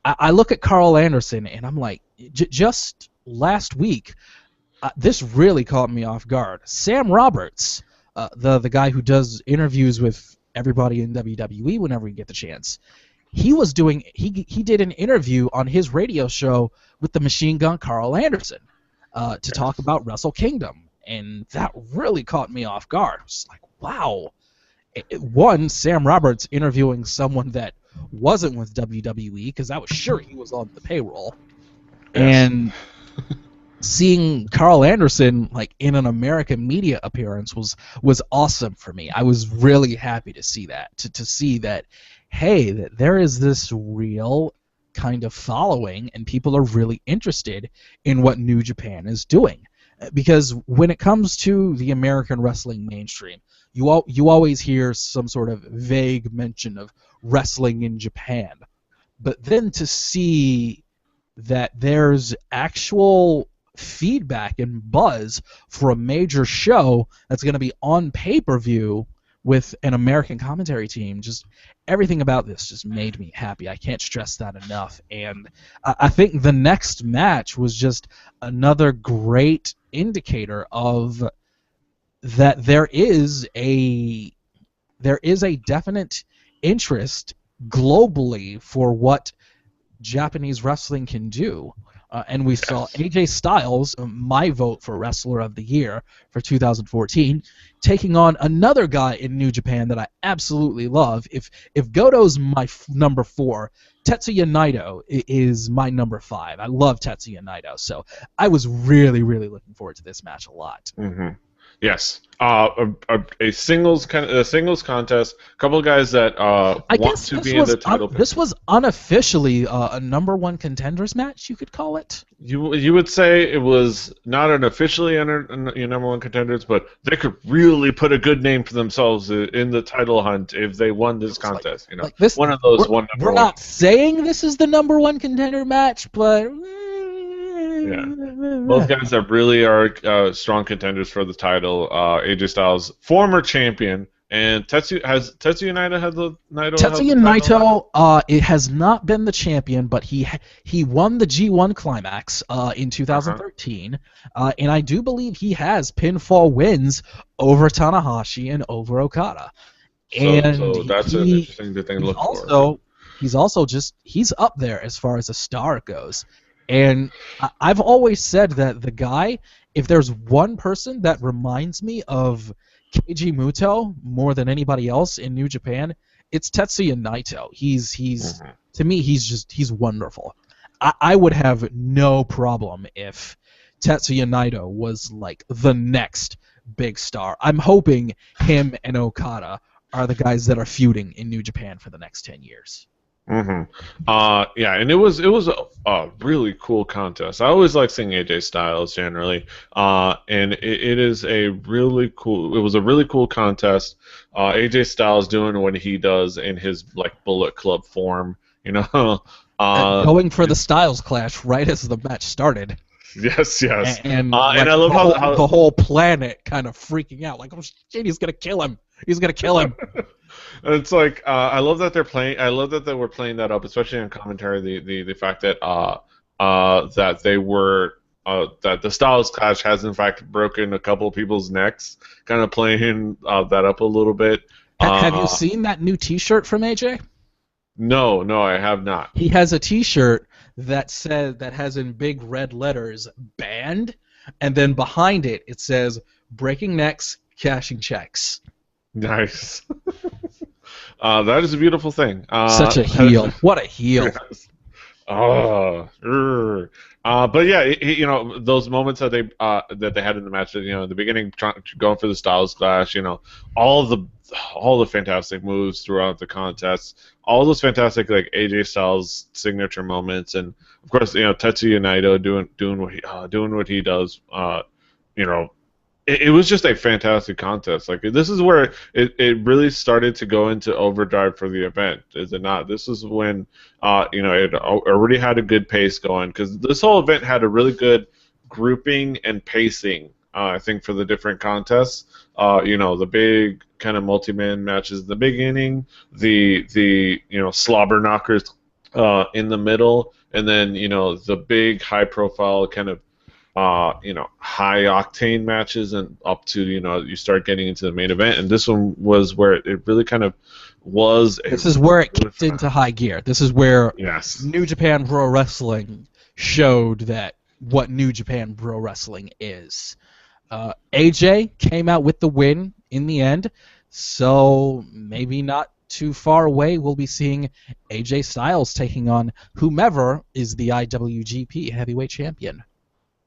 S2: I look at Carl Anderson, and I'm like, just last week, this really caught me off guard. Sam Roberts, the guy who does interviews with everybody in WWE whenever you get the chance, he did an interview on his radio show with the Machine Gun Carl Anderson. To talk about Wrestle Kingdom, and that really caught me off guard. I was like, wow. One, Sam Roberts interviewing someone that wasn't with WWE, because I was sure he was on the payroll, and seeing Carl Anderson like in an American media appearance was awesome for me. I was really happy to see that, to see that, hey, that there is this real kind of following, and people are really interested in what New Japan is doing. Because when it comes to the American wrestling mainstream, you always hear some sort of vague mention of wrestling in Japan. But then to see that there's actual feedback and buzz for a major show that's going to be on pay-per-view with an American commentary team, just everything about this just made me happy. I can't stress that enough. And I think the next match was just another great indicator of that there is a definite interest globally for what Japanese wrestling can do. And we saw AJ Styles, my vote for Wrestler of the Year for 2014, taking on another guy in New Japan that I absolutely love. If Goto's my number 4, Tetsuya Naito is my number 5. I love Tetsuya Naito, so I was really, really looking forward to this match a lot.
S1: Mm-hmm. Yes, a singles contest. A couple of guys that want to be in the title.
S2: This was unofficially a number 1 contenders match, you could call it.
S1: You would say it was not an officially your number 1 contenders, but they could really put a good name for themselves in the title hunt if they won this contest. One of those one number 1.
S2: We're not saying this is the number 1 contender match, but.
S1: Yeah, both guys that really are strong contenders for the title. AJ Styles, former champion, and Tetsuya Naito had the title.
S2: Tetsuya Naito, it has not been the champion, but he won the G1 Climax in 2013, and I do believe he has pinfall wins over Tanahashi and over Okada.
S1: So that's an interesting thing to look for.
S2: He's up there as far as a star goes. And I've always said that the guy, if there's one person that reminds me of Keiji Muto more than anybody else in New Japan, it's Tetsuya Naito. He's to me, he's wonderful. I would have no problem if Tetsuya Naito was like the next big star. I'm hoping him and Okada are the guys that are feuding in New Japan for the next 10 years.
S1: Yeah, and it was a really cool contest. I always like seeing AJ Styles generally. And it is a really cool. It was a really cool contest. AJ Styles doing what he does in his like Bullet Club form, you know.
S2: Going for the Styles Clash right as the match started.
S1: Yes.
S2: And
S1: And I love how
S2: the whole planet kind of freaking out, like, oh shit, he's gonna kill him. He's gonna kill him.
S1: It's like I love that they're playing. I love that they were playing that up, especially on commentary. The fact that that they were that the Styles Clash has in fact broken a couple of people's necks, kind of playing that up a little bit.
S2: Have you seen that new T-shirt from AJ?
S1: No, I have not.
S2: He has a T-shirt that has in big red letters "banned," and then behind it says "breaking necks, cashing checks."
S1: Nice. That is a beautiful thing.
S2: Such a heel. What a heel.
S1: Yes. But yeah, you know, those moments that they had in the match, you know, in the beginning, going for the Styles Clash, you know, all the fantastic moves throughout the contest, all those fantastic like AJ Styles signature moments, and of course, you know, Tetsuya Naito doing what he does. You know, it was just a fantastic contest. Like, this is where it really started to go into overdrive for the event, is it not? This is when you know, it already had a good pace going, because this whole event had a really good grouping and pacing. I think for the different contests, you know, the big kind of multi-man matches in the beginning, the you know, slobber knockers in the middle, and then, you know, the big high-profile kind of you know, high octane matches, and up to, you know, you start getting into the main event, and this one was where it really kind of was.
S2: This is where it kicked into high gear. This is where New Japan Pro Wrestling showed that what New Japan Pro Wrestling is. AJ came out with the win in the end, so maybe not too far away we'll be seeing AJ Styles taking on whomever is the IWGP Heavyweight Champion.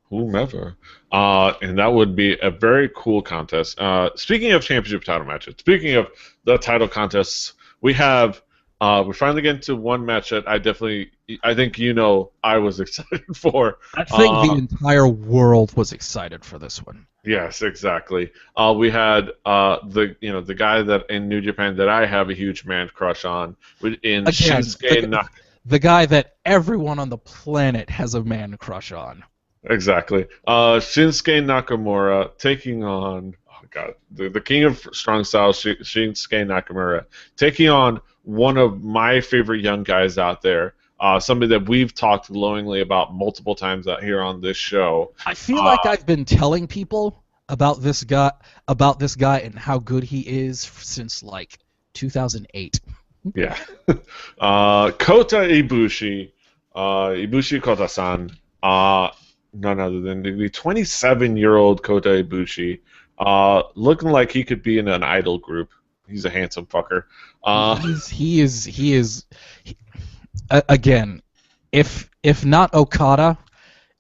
S1: Whomever. And that would be a very cool contest. Speaking of championship title matches, speaking of the title contests, we finally get into one match that I think, you know, I was excited for.
S2: I think the entire world was excited for this one.
S1: Yes, exactly. We had the guy that in New Japan that I have a huge man crush on Shinsuke
S2: the guy that everyone on the planet has a man crush on.
S1: Exactly. Shinsuke Nakamura taking on the king of strong style, Shinsuke Nakamura, taking on one of my favorite young guys out there. Somebody that we've talked glowingly about multiple times out here on this show.
S2: I feel like I've been telling people about this guy and how good he is since like 2008.
S1: Yeah. Kota Ibushi, Ibushi Kota-san, none other than the 27-year-old Kota Ibushi, looking like he could be in an idol group. He's a handsome fucker.
S2: He is. Again, if not Okada,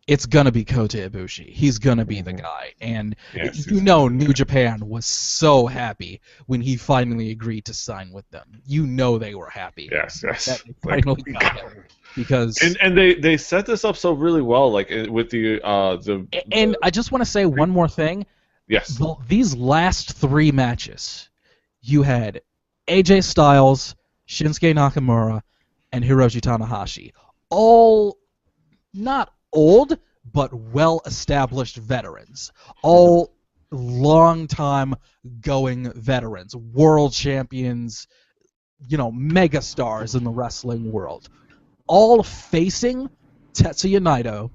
S2: it's gonna be Kota Ibushi. He's gonna be the guy, and you know, New Japan was so happy when he finally agreed to sign with them. You know, they were happy.
S1: Yes.
S2: That they finally got him. Because
S1: and they set this up so really well, like with the.
S2: And I just want to say one more thing.
S1: Yes.
S2: These last three matches, you had AJ Styles, Shinsuke Nakamura, and Hiroshi Tanahashi. All not old, but well-established veterans. All long-time going veterans, world champions, you know, mega stars in the wrestling world. All facing Tetsuya Naito,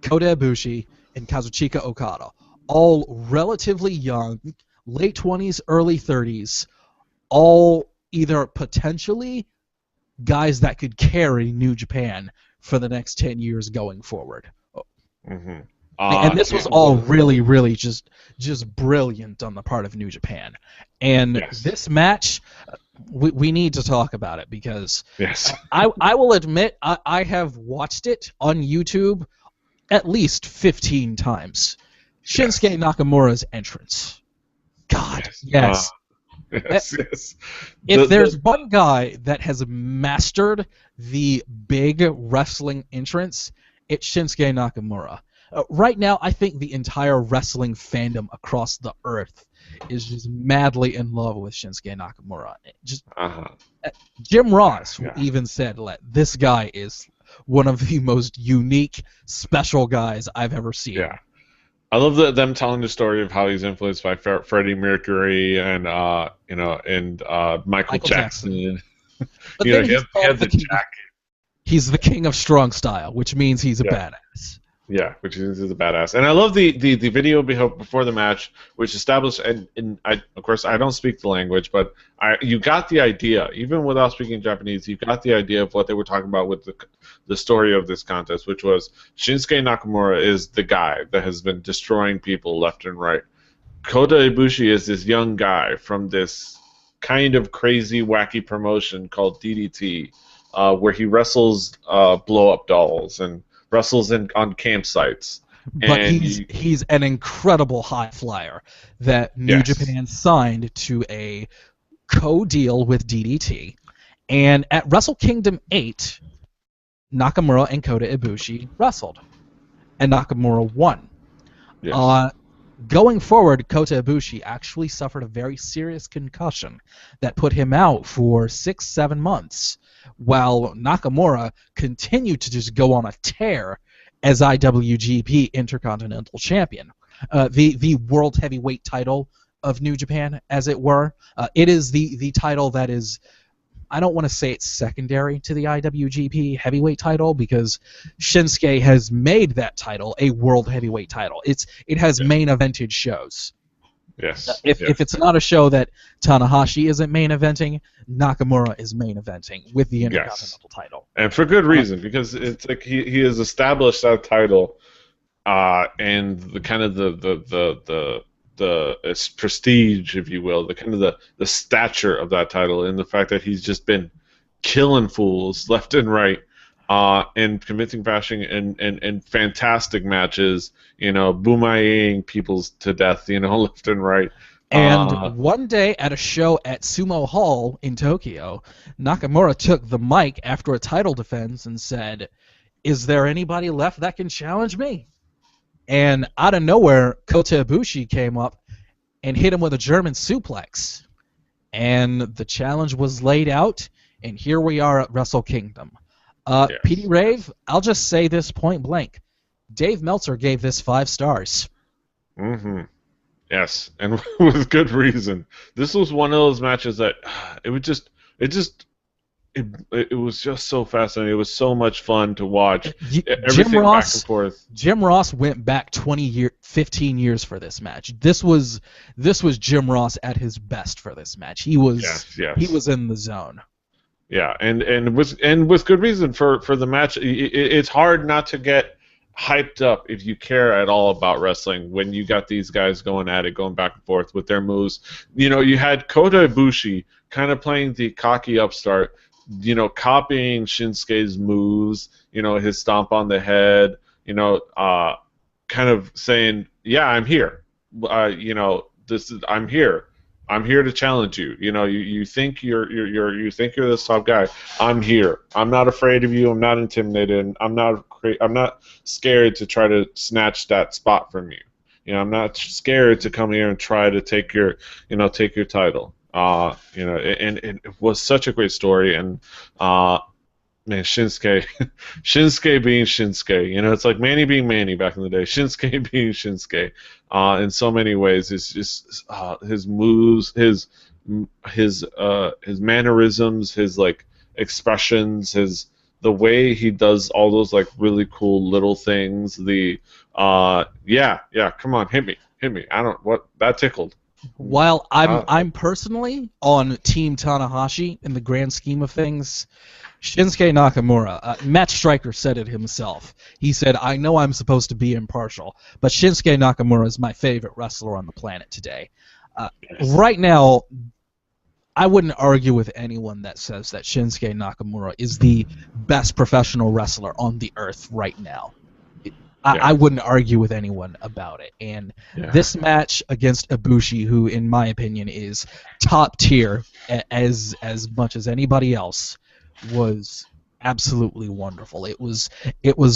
S2: Kota Ibushi, and Kazuchika Okada. All relatively young, late 20s, early 30s. All either potentially guys that could carry New Japan for the next 10 years going forward.
S1: Mm-hmm.
S2: And this was all really, really just brilliant on the part of New Japan. And this match, we need to talk about it, because I will admit I have watched it on YouTube at least 15 times. Shinsuke Nakamura's entrance. God, yes.
S1: Yes.
S2: If there's one guy that has mastered the big wrestling entrance, it's Shinsuke Nakamura. Right now, I think the entire wrestling fandom across the earth is just madly in love with Shinsuke Nakamura. Jim Ross even said, this guy is one of the most unique, special guys I've ever seen.
S1: Yeah. I love them telling the story of how he's influenced by Freddie Mercury and Michael Jackson.
S2: But then he had the jacket. He's the king of strong style, which means he's a badass.
S1: Yeah, which is a badass. And I love the video before the match, which established, and of course I don't speak the language, but you got the idea, even without speaking Japanese, you got the idea of what they were talking about with the story of this contest, which was Shinsuke Nakamura is the guy that has been destroying people left and right. Kota Ibushi is this young guy from this kind of crazy, wacky promotion called DDT, where he wrestles blow-up dolls and wrestles on campsites.
S2: But he's an incredible high flyer that New Japan signed to a co-deal with DDT. And at Wrestle Kingdom 8, Nakamura and Kota Ibushi wrestled. And Nakamura won. Yes. Going forward, Kota Ibushi actually suffered a very serious concussion that put him out for 6-7 months, while Nakamura continued to just go on a tear as IWGP Intercontinental Champion. The World Heavyweight title of New Japan, as it were. It is the title that is, I don't want to say it's secondary to the IWGP Heavyweight title, because Shinsuke has made that title a World Heavyweight title. It has main evented shows.
S1: Yes.
S2: If it's not a show that Tanahashi isn't main eventing, Nakamura is main eventing with the Intercontinental title.
S1: And for good reason, because it's like he has established that title, and the kind of the prestige, if you will, the kind of the stature of that title, and the fact that he's just been killing fools left and right, in convincing fashion and fantastic matches, bumayeing people to death, left and right.
S2: And one day at a show at Sumo Hall in Tokyo, Nakamura took the mic after a title defense and said, "Is there anybody left that can challenge me?" And out of nowhere, Kota Ibushi came up and hit him with a German suplex. And the challenge was laid out, and here we are at Wrestle Kingdom. PD Rave, I'll just say this point blank. Dave Meltzer gave this 5 stars.
S1: Mm-hmm. Yes, and with good reason. This was one of those matches that it was just so fascinating. It was so much fun to watch. Everything back and forth.
S2: Jim Ross went back 15 years for this match. This was Jim Ross at his best for this match. He was in the zone.
S1: Yeah, and with good reason for the match. It's hard not to get hyped up if you care at all about wrestling when you got these guys going at it, going back and forth with their moves. You had Kota Ibushi kind of playing the cocky upstart, copying Shinsuke's moves, his stomp on the head, kind of saying, "Yeah, I'm here. I'm here. I'm here to challenge you. You think you're this top guy. I'm here. I'm not afraid of you. I'm not intimidated. I'm not scared to try to snatch that spot from you. I'm not scared to come here and try to take your title. And it was such a great story. And man, Shinsuke being Shinsuke. It's like Manny being Manny back in the day. Shinsuke being Shinsuke. In so many ways, it's just his moves, his mannerisms, his expressions, the way he does all those really cool little things. Come on, hit me. That tickled.
S2: While I'm personally on Team Tanahashi in the grand scheme of things, Shinsuke Nakamura, Matt Stryker said it himself. He said, "I know I'm supposed to be impartial, but Shinsuke Nakamura is my favorite wrestler on the planet today." Right now, I wouldn't argue with anyone that says that Shinsuke Nakamura is the best professional wrestler on the earth right now. I wouldn't argue with anyone about it. And this match against Ibushi, who in my opinion is top tier as much as anybody else, was absolutely wonderful. It was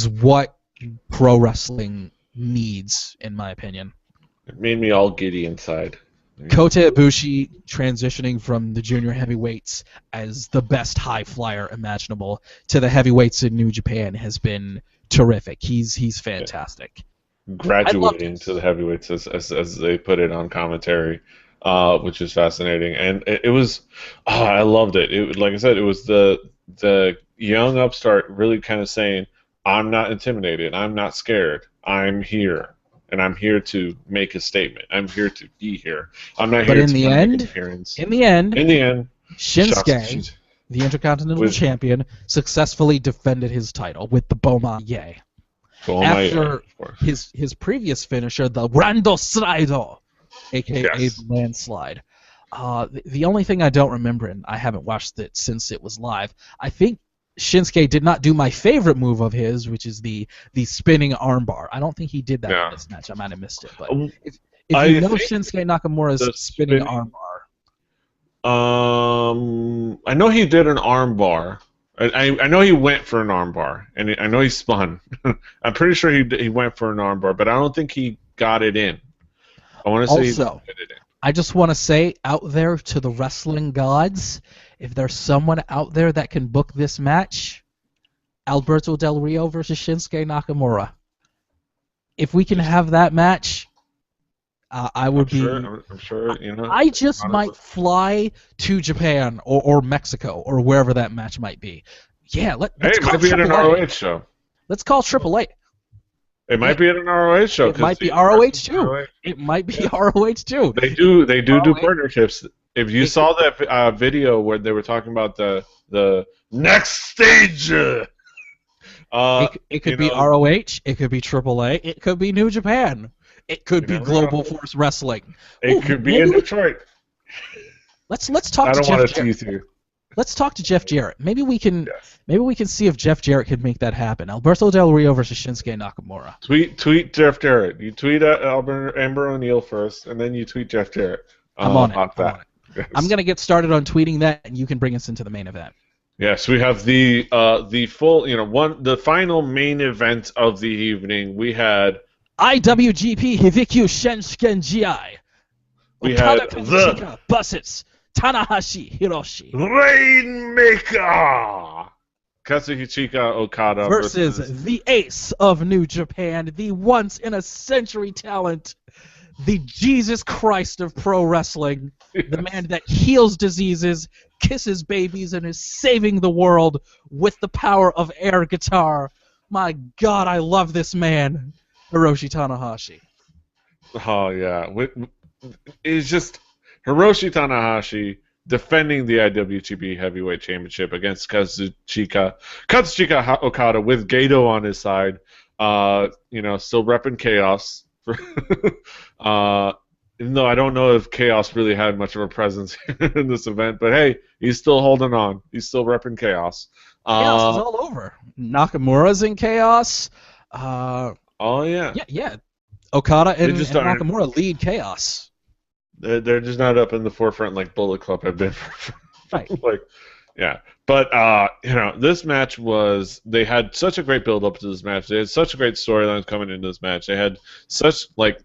S2: what pro wrestling needs, in my opinion.
S1: It made me all giddy inside.
S2: Kota Ibushi transitioning from the junior heavyweights as the best high flyer imaginable to the heavyweights in New Japan has been terrific. He's fantastic.
S1: Graduating to the heavyweights as they put it on commentary, which is fascinating. And it was, I loved it. It like I said, it was the young upstart really kind of saying, I'm not intimidated. I'm not scared. I'm here. And I'm here to make a statement. I'm here to be here. I'm not here to make an appearance.
S2: In the end,
S1: Shinsuke,
S2: the Intercontinental Champion, successfully defended his title with the Bomaye. After his previous finisher, the Rando Slido, a.k.a. the landslide. The only thing I don't remember, and I haven't watched it since it was live, I think Shinsuke did not do my favorite move of his, which is the spinning armbar. I don't think he did that in this match. I might have missed it. But if you know Shinsuke Nakamura's spinning armbar.
S1: I know he did an armbar. I know he went for an armbar, and I know he spun. I'm pretty sure he went for an armbar, but I don't think he got it in. I want to say he got it in.
S2: I just want to say out there to the wrestling gods, if there's someone out there that can book this match, Alberto Del Rio versus Shinsuke Nakamura. If we can have that match, I would be.
S1: I'm sure. You know.
S2: I just might fly to Japan or Mexico or wherever that match might be. Yeah, let's
S1: it might be at an ROH show.
S2: Let's call AAA.
S1: It might be at an ROH show.
S2: It might be ROH too. It might be ROH too.
S1: They do partnerships. If you saw that video where they were talking about the next stage,
S2: it could be ROH. It could be AAA. It could be New Japan. It could be Global Force Wrestling.
S1: It could be in Detroit.
S2: Let's talk to Jeff Jarrett. I don't want to tease you. Let's talk to Jeff Jarrett. Maybe we can see if Jeff Jarrett could make that happen. Alberto Del Rio versus Shinsuke Nakamura.
S1: Tweet Jeff Jarrett. You tweet at Amber O'Neil first, and then you tweet Jeff Jarrett.
S2: I'm on it. Yes. I'm gonna get started on tweeting that, and you can bring us into the main event.
S1: Yes, we have the full the final main event of the evening. We had
S2: IWGP Hibikyu Shenshkenji.
S1: We had the
S2: Bussets. Tanahashi Hiroshi.
S1: Rainmaker! Kazuchika Okada
S2: versus the ace of New Japan, the once-in-a-century talent, the Jesus Christ of pro wrestling, the man that heals diseases, kisses babies, and is saving the world with the power of air guitar. My God, I love this man, Hiroshi Tanahashi.
S1: Oh, yeah. It's just Hiroshi Tanahashi defending the IWGP Heavyweight Championship against Kazuchika Okada with Gato on his side. Still repping Chaos. Even though I don't know if Chaos really had much of a presence in this event, but hey, he's still holding on. He's still repping Chaos.
S2: Chaos is all over. Nakamura's in Chaos.
S1: Oh yeah.
S2: Yeah. Okada and Nakamura lead Chaos.
S1: They're just not up in the forefront like Bullet Club have been.
S2: Right.
S1: But this match they had such a great build up to this match. They had such a great storyline coming into this match. They had the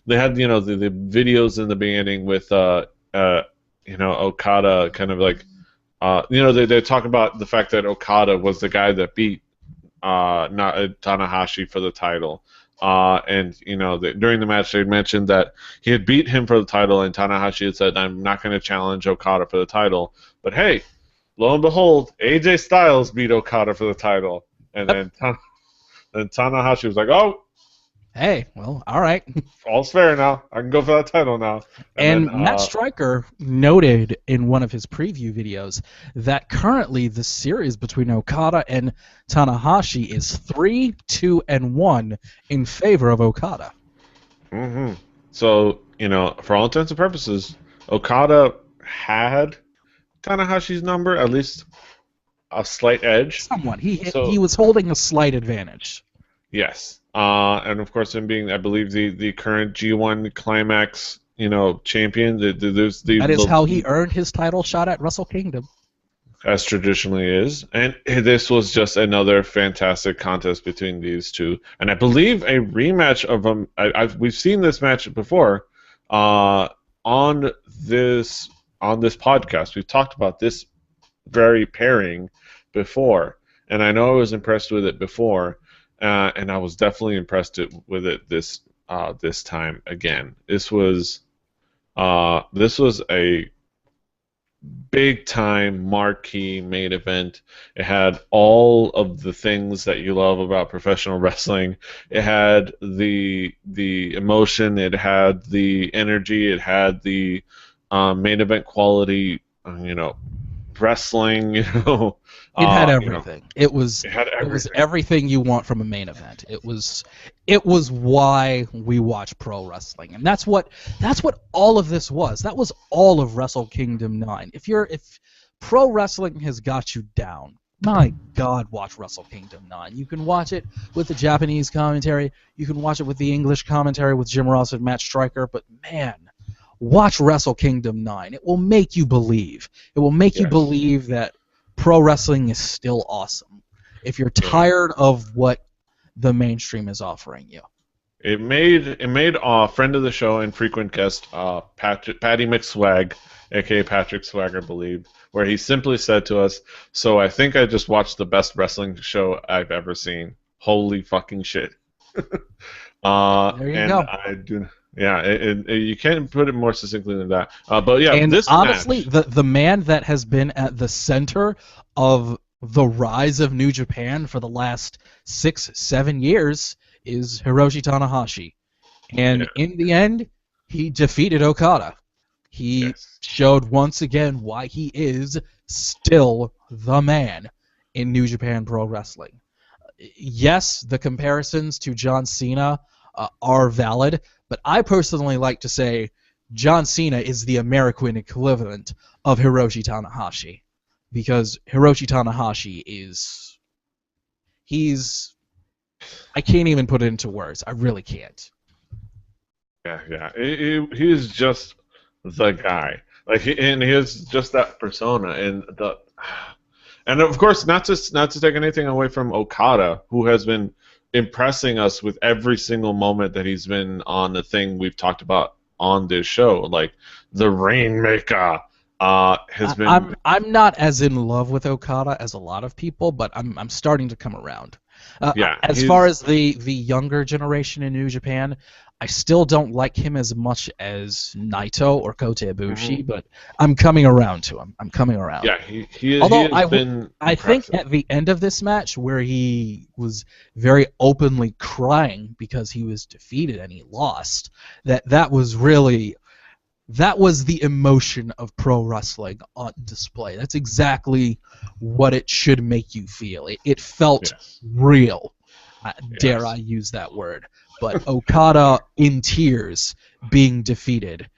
S1: videos in the beginning with Okada kind of like they're talking about the fact that Okada was the guy that beat Tanahashi for the title. During the match, they mentioned that he had beat him for the title, and Tanahashi had said, "I'm not going to challenge Okada for the title." But hey, lo and behold, AJ Styles beat Okada for the title, and then Tanahashi was like, "Oh,
S2: hey, well, all right,
S1: all's fair now. I can go for that title now."
S2: And Matt Stryker noted in one of his preview videos that currently the series between Okada and Tanahashi is 3-2-1 in favor of Okada.
S1: Mm-hmm. So, for all intents and purposes, Okada had Tanahashi's number, at least a slight edge.
S2: Somewhat. He was holding a slight advantage.
S1: Yes. and of course him being, I believe, the current G1 Climax, champion. There's
S2: That is how he earned his title shot at Wrestle Kingdom.
S1: as traditionally is. And this was just another fantastic contest between these two. And I believe a rematch of them. We've seen this match before on this podcast. We've talked about this very pairing before, and I know I was impressed with it before, and I was definitely impressed with it this time again. This was a big time marquee main event. It had all of the things that you love about professional wrestling. It had the emotion, it had the energy, it had the main event quality, wrestling,
S2: It had everything. It was
S1: everything.
S2: It was everything you want from a main event. It was why we watch pro wrestling, and that's what all of this was. That was all of Wrestle Kingdom 9. If pro wrestling has got you down, my God, watch Wrestle Kingdom 9. You can watch it with the Japanese commentary. You can watch it with the English commentary with Jim Ross and Matt Stryker. But man, watch Wrestle Kingdom 9. It will make you believe. It will make you believe that pro wrestling is still awesome if you're tired of what the mainstream is offering you.
S1: It made a friend of the show and frequent guest, Patty McSwag, aka Patrick Swag, I believe, where he simply said to us, "So I think I just watched the best wrestling show I've ever seen. Holy fucking shit!"
S2: There you go.
S1: I do. Yeah, you can't put it more succinctly than that. But yeah,
S2: and
S1: this
S2: honestly,
S1: match,
S2: the man that has been at the center of the rise of New Japan for the last 6-7 years is Hiroshi Tanahashi. And in the end, he defeated Okada. He showed once again why he is still the man in New Japan Pro Wrestling. Yes, the comparisons to John Cena are valid, but I personally like to say John Cena is the American equivalent of Hiroshi Tanahashi, because Hiroshi Tanahashi I can't even put it into words. I really can't.
S1: Yeah. He's just the guy. And he has just that persona, and of course, not to take anything away from Okada, who has been impressing us with every single moment that he's been on the thing we've talked about on this show, like the Rainmaker. Has been.
S2: I'm not as in love with Okada as a lot of people, but I'm starting to come around. As far as the younger generation in New Japan, I still don't like him as much as Naito or Kota Ibushi, but I'm coming around to him. I'm coming around.
S1: Yeah,
S2: Although
S1: he has been
S2: I think at the end of this match, where he was very openly crying because he was defeated and he lost, that was the emotion of pro wrestling on display. That's exactly what it should make you feel. It felt real. Dare I use that word? But Okada in tears being defeated.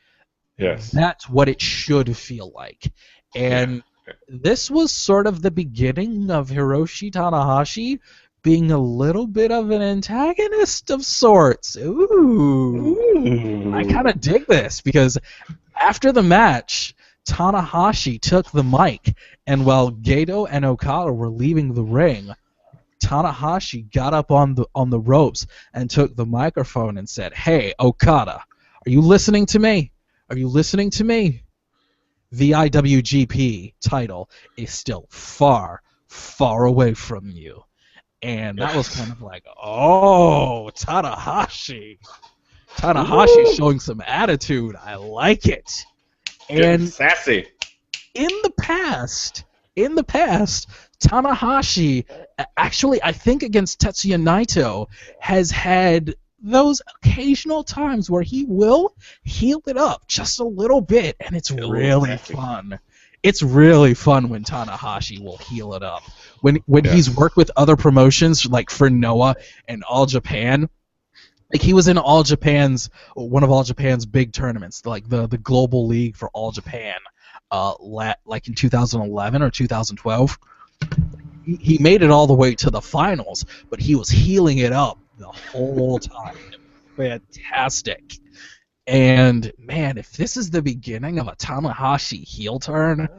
S2: That's what it should feel like. And this was sort of the beginning of Hiroshi Tanahashi being a little bit of an antagonist of sorts. Ooh. I kind of dig this, because after the match, Tanahashi took the mic, and while Gaiden and Okada were leaving the ring, Tanahashi got up on the ropes and took the microphone and said, "Hey, Okada, are you listening to me? Are you listening to me? The IWGP title is still far, far away from you." And that was kind of like, oh, Tanahashi showing some attitude. I like it. And
S1: sassy.
S2: In the past, Tanahashi, actually, I think against Tetsuya Naito, has had those occasional times where he will heal it up just a little bit, and it's really fun. It's really fun when Tanahashi will heal it up. When he's worked with other promotions, like for Noah and All Japan, like he was in one of All Japan's big tournaments, like the Global League for All Japan, like in 2011 or 2012. He made it all the way to the finals, but he was healing it up the whole time. Fantastic. And man, if this is the beginning of a Tanahashi heel turn,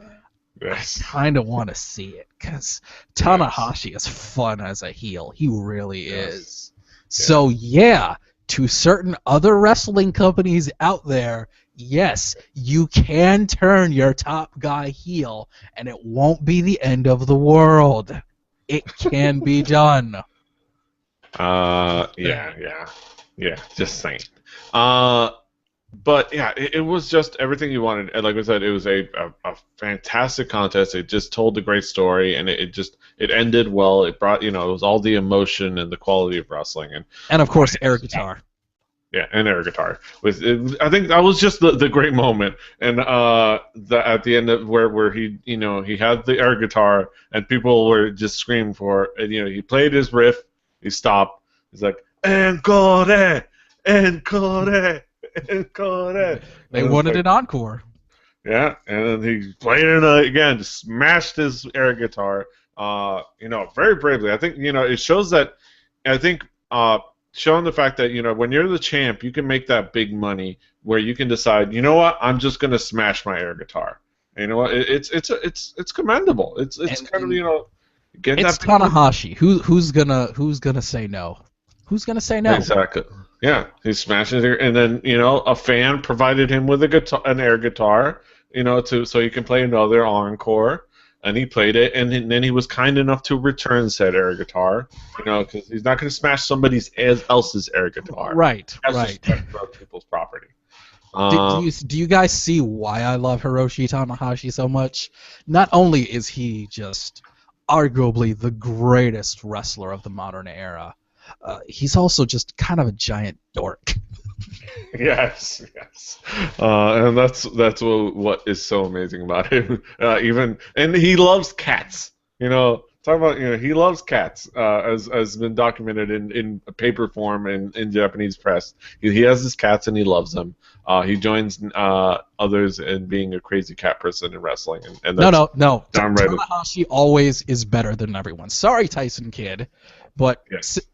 S1: Yes.
S2: I kind of want to see it because
S1: Yes.
S2: Tanahashi is fun as a heel. He really
S1: Yes.
S2: is. So yeah, to certain other wrestling companies out there, yes, you can turn your top guy heel, and it won't be the end of the world. It can be done.
S1: Yeah. Just saying. But yeah, it was just everything you wanted. And like I said, it was a fantastic contest. It just told a great story, and it ended well. It brought, it was all the emotion and the quality of wrestling,
S2: and of course air guitar.
S1: Yeah, and air guitar. I think that was just the great moment, and at the end of where he he had the air guitar, and people were just screaming for it. And, he played his riff, he stopped, he's like encore, encore.
S2: They wanted an encore.
S1: Yeah, and then he played it again, just smashed his air guitar. Very bravely. I think it shows that. I think showing the fact that when you're the champ, you can make that big money where you can decide, you know what, I'm just gonna smash my air guitar. And you know what? It's commendable. It's kind of getting
S2: it's
S1: that.
S2: Tanahashi. Who's gonna say no? Who's gonna say no?
S1: Exactly. Yeah, he smashes it, and then a fan provided him with an air guitar, so he can play another encore, and he played it, and then he was kind enough to return said air guitar, because he's not going to smash somebody else's air guitar.
S2: Right.
S1: That's
S2: Right.
S1: for people's property.
S2: Do you guys see why I love Hiroshi Tanahashi so much? Not only is he just arguably the greatest wrestler of the modern era, he's also just kind of a giant dork.
S1: Yes. And that's what is so amazing about him. And he loves cats. Talk about he loves cats. As has been documented in paper form in Japanese press. He has his cats and he loves them. He joins others in being a crazy cat person in wrestling. And that's
S2: no.
S1: Right.
S2: Tanahashi always is better than everyone. Sorry, Tyson Kidd. But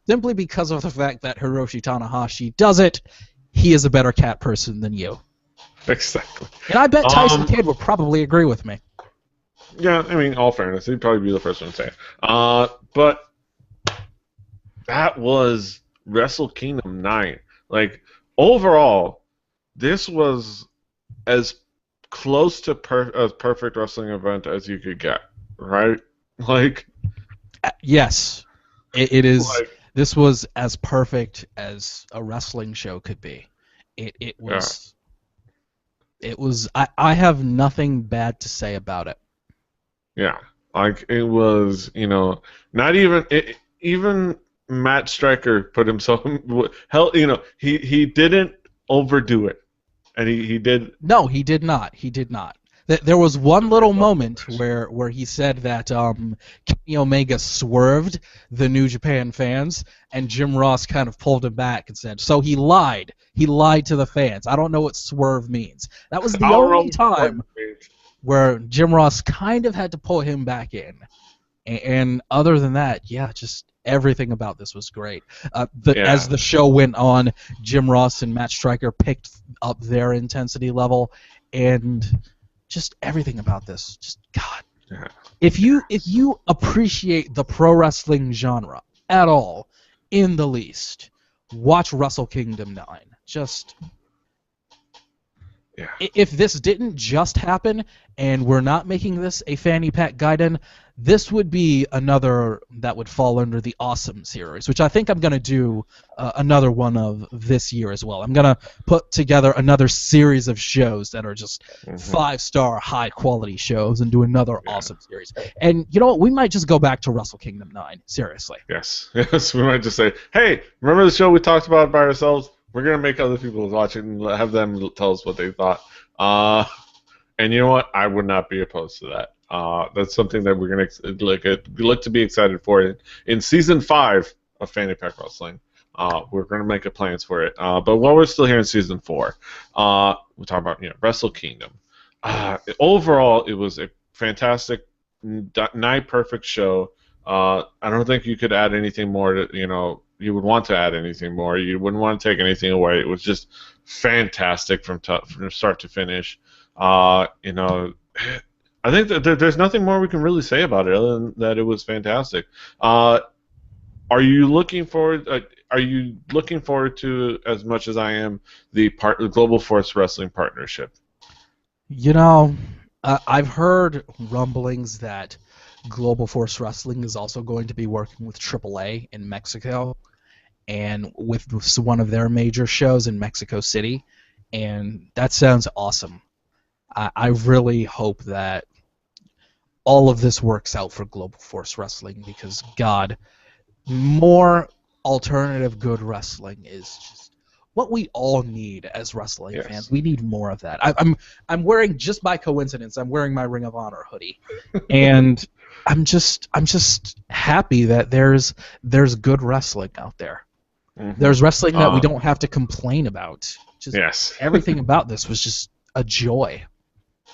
S2: simply because of the fact that Hiroshi Tanahashi does it, he is a better cat person than you.
S1: Exactly.
S2: And I bet Tyson Kidd would probably agree with me.
S1: Yeah, I mean, all fairness, he'd probably be the first one to say it. But that was Wrestle Kingdom 9. Like, overall, this was as close to a perfect wrestling event as you could get, right? Like,
S2: yes. It is.
S1: Like,
S2: this was as perfect as a wrestling show could be. It was. Yeah. It was. I have nothing bad to say about it.
S1: Yeah, like it was. Not even Matt Stryker put himself. He didn't overdo it, and he did.
S2: No, he did not. He did not. There was one little moment where he said that Kenny Omega swerved the New Japan fans, and Jim Ross kind of pulled him back and said, so he lied. He lied to the fans. I don't know what swerve means. That was the only time where Jim Ross kind of had to pull him back in. And other than that, yeah, just everything about this was great. As the show went on, Jim Ross and Matt Stryker picked up their intensity level, and just everything about this, just God.
S1: Yeah.
S2: If you appreciate the pro wrestling genre at all, in the least, watch Wrestle Kingdom 9. Just if this didn't just happen, and we're not making this a fanny pack Gaiden, this would be another that would fall under the Awesome series, which I think I'm going to do another one of this year as well. I'm going to put together another series of shows that are just 5-star, high-quality shows and do another Awesome series. And you know what? We might just go back to Wrestle Kingdom 9, seriously.
S1: Yes, we might just say, hey, remember the show we talked about by ourselves? We're going to make other people watch it and have them tell us what they thought. And you know what? I would not be opposed to that. That's something that we're going to look to be excited for in Season 5 of Fanny Pack Wrestling. We're going to make plans for it. But while we're still here in Season 4, we're talking about Wrestle Kingdom. Overall, it was a fantastic, nigh perfect show. I don't think you could add anything more to would want to add anything more. You wouldn't want to take anything away. It was just fantastic from start to finish. You know, I think that there's nothing more we can really say about it other than that it was fantastic. Are you looking forward? Are you looking forward to, as much as I am, the Global Force Wrestling partnership?
S2: You know, I've heard rumblings that Global Force Wrestling is also going to be working with AAA in Mexico and with one of their major shows in Mexico City, and that sounds awesome. I really hope that all of this works out for Global Force Wrestling because, God, more alternative good wrestling is just what we all need as wrestling fans. We need more of that. I'm wearing, just by coincidence, I'm wearing my Ring of Honor hoodie, and I'm just happy that there's good wrestling out there. Mm-hmm. There's wrestling that we don't have to complain about. Just everything about this was just a joy.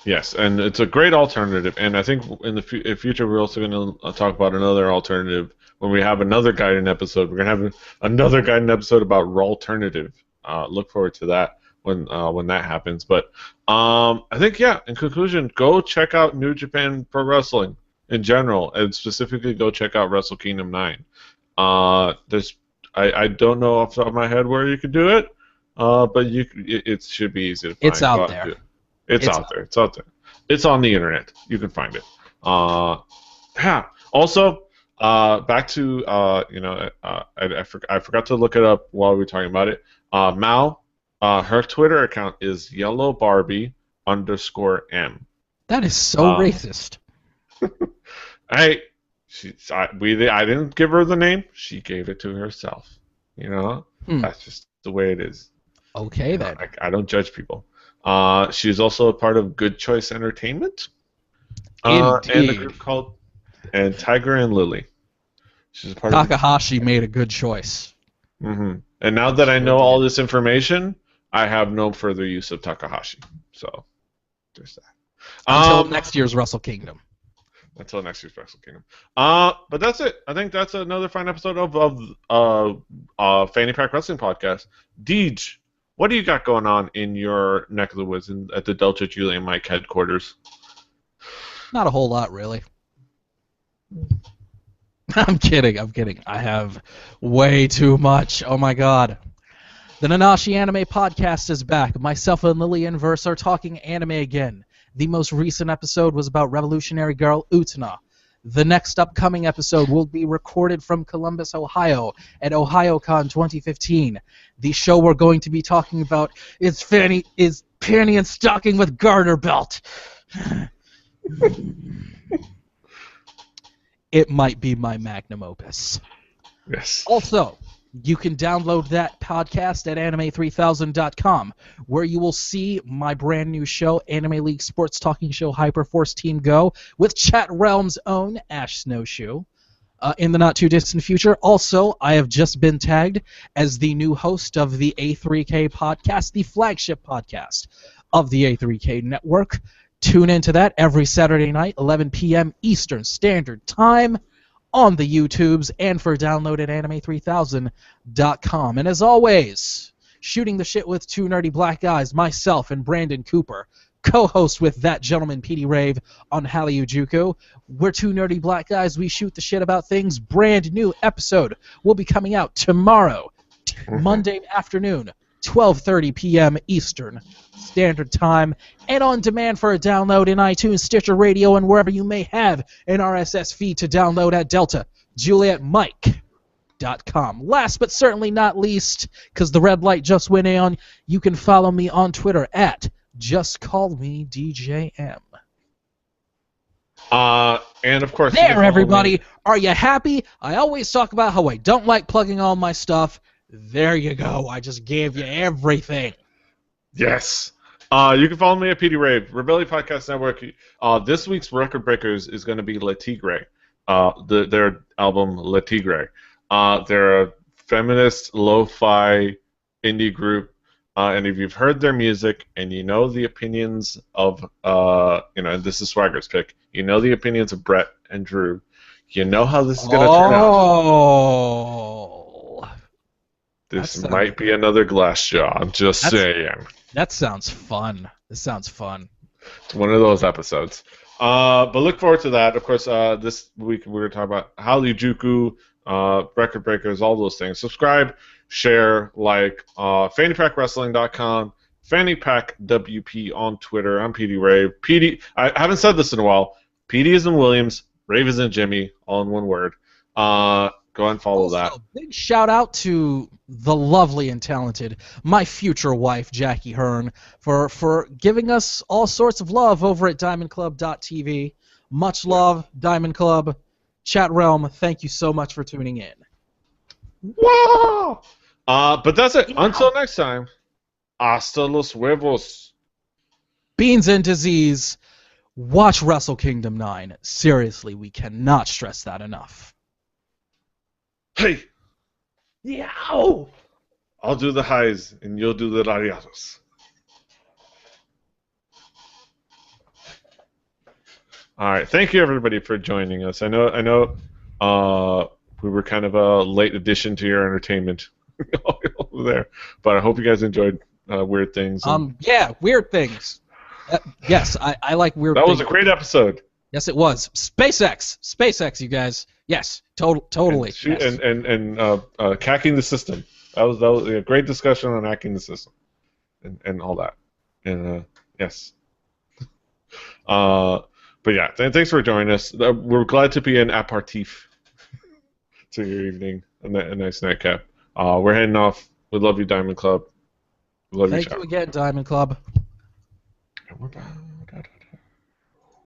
S1: Yes, and it's a great alternative, and I think in the future we're also going to talk about another alternative when we have another Gaiden episode. We're going to have another Gaiden episode about alternative. Look forward to that when that happens. But I think, in conclusion, go check out New Japan Pro Wrestling in general, and specifically go check out Wrestle Kingdom 9. I don't know off the top of my head where you could do it, but it should be easy to find.
S2: It's out there.
S1: It's out there. It's out there. It's on the internet. You can find it. Also, back to I forgot to look it up while we were talking about it. Mao, her Twitter account is yellowbarbie_M.
S2: That is so racist.
S1: I didn't give her the name. She gave it to herself. You know, that's just the way it is.
S2: Okay, then.
S1: I don't judge people. She's also a part of Good Choice Entertainment, and a group called Tiger and Lily. She's a part
S2: Takahashi made a good choice.
S1: Mm-hmm. And now that I know all this information, I have no further use of Takahashi. So there's that.
S2: Until next year's Wrestle Kingdom.
S1: Until next year's Wrestle Kingdom. But that's it. I think that's another fine episode of Fanny Pack Wrestling Podcast. Deej, what do you got going on in your neck of the woods at the Delta Julian Mike headquarters?
S2: Not a whole lot, really. I'm kidding. I have way too much. Oh my god. The Nanashi Anime Podcast is back. Myself and Lillian Verse are talking anime again. The most recent episode was about Revolutionary Girl Utena. The next upcoming episode will be recorded from Columbus, Ohio at OhioCon 2015. The show we're going to be talking about is Fanny and Stocking with Garter Belt. It might be my magnum opus.
S1: Yes.
S2: Also, you can download that podcast at anime3000.com, where you will see my brand new show, Anime League Sports Talking Show Hyperforce Team Go, with Chat Realm's own Ash Snowshoe. In the not-too-distant future, also, I have just been tagged as the new host of the A3K podcast, the flagship podcast of the A3K network. Tune into that every Saturday night, 11 p.m. Eastern Standard Time, on the YouTubes and for download at anime3000.com. And as always, shooting the shit with two nerdy black guys, myself and Brandon Cooper, co-host with that gentleman, Petey Rave, on Hallyu-Juku. We're two nerdy black guys. We shoot the shit about things. Brand new episode will be coming out tomorrow, Monday afternoon, 12:30 p.m. Eastern Standard Time, and on demand for a download in iTunes, Stitcher Radio, and wherever you may have an RSS feed to download at DeltaJulietMike.com. Last but certainly not least, because the red light just went on, you can follow me on Twitter at JustCallMeDJM.
S1: And of course,
S2: there, everybody. Are you happy? I always talk about how I don't like plugging all my stuff. There you go. I just gave you everything.
S1: Yes. You can follow me at PD Rave, Rebellion Podcast Network. This week's Record Breakers is going to be Le Tigre, their album Le Tigre. They're a feminist lo-fi indie group, and if you've heard their music and you know the opinions of, and this is Swagger's pick, you know the opinions of Brett and Drew, you know how this is going to turn out. This might be another glass jaw. I'm just saying.
S2: That sounds fun. This sounds fun.
S1: It's one of those episodes. But look forward to that. Of course, this week we're going to talk about Hallyu-Juku, Record Breakers, all those things. Subscribe, share, like, FannyPackWrestling.com, FannyPackWP on Twitter. I'm PD Rave. I haven't said this in a while. PD is in Williams, Rave is in Jimmy, all in one word. Go ahead and follow that.
S2: Big shout out to the lovely and talented, my future wife, Jackie Hearn, for giving us all sorts of love over at DiamondClub.tv. Much love, Diamond Club. Chat Realm, thank you so much for tuning in.
S1: Wow! But that's it. Yeah. Until next time, hasta los huevos.
S2: Beans and disease. Watch Wrestle Kingdom 9. Seriously, we cannot stress that enough.
S1: Hey!
S2: Yow!
S1: I'll do the highs, and you'll do the lariatos. All right, thank you everybody for joining us. I know, we were kind of a late addition to your entertainment over there, but I hope you guys enjoyed Weird Things.
S2: Yeah, Weird Things. Yes, I like Weird Things.
S1: That was a great episode.
S2: Yes, it was. SpaceX, you guys. Yes, totally.
S1: And hacking the system. That was a great discussion on hacking the system, and all that. And yes. But yeah, thanks for joining us. We're glad to be an aperitif to your evening, a nice nightcap. We're heading off. We love you, Diamond Club. We love you. Thank you
S2: again, Diamond Club.
S1: And we're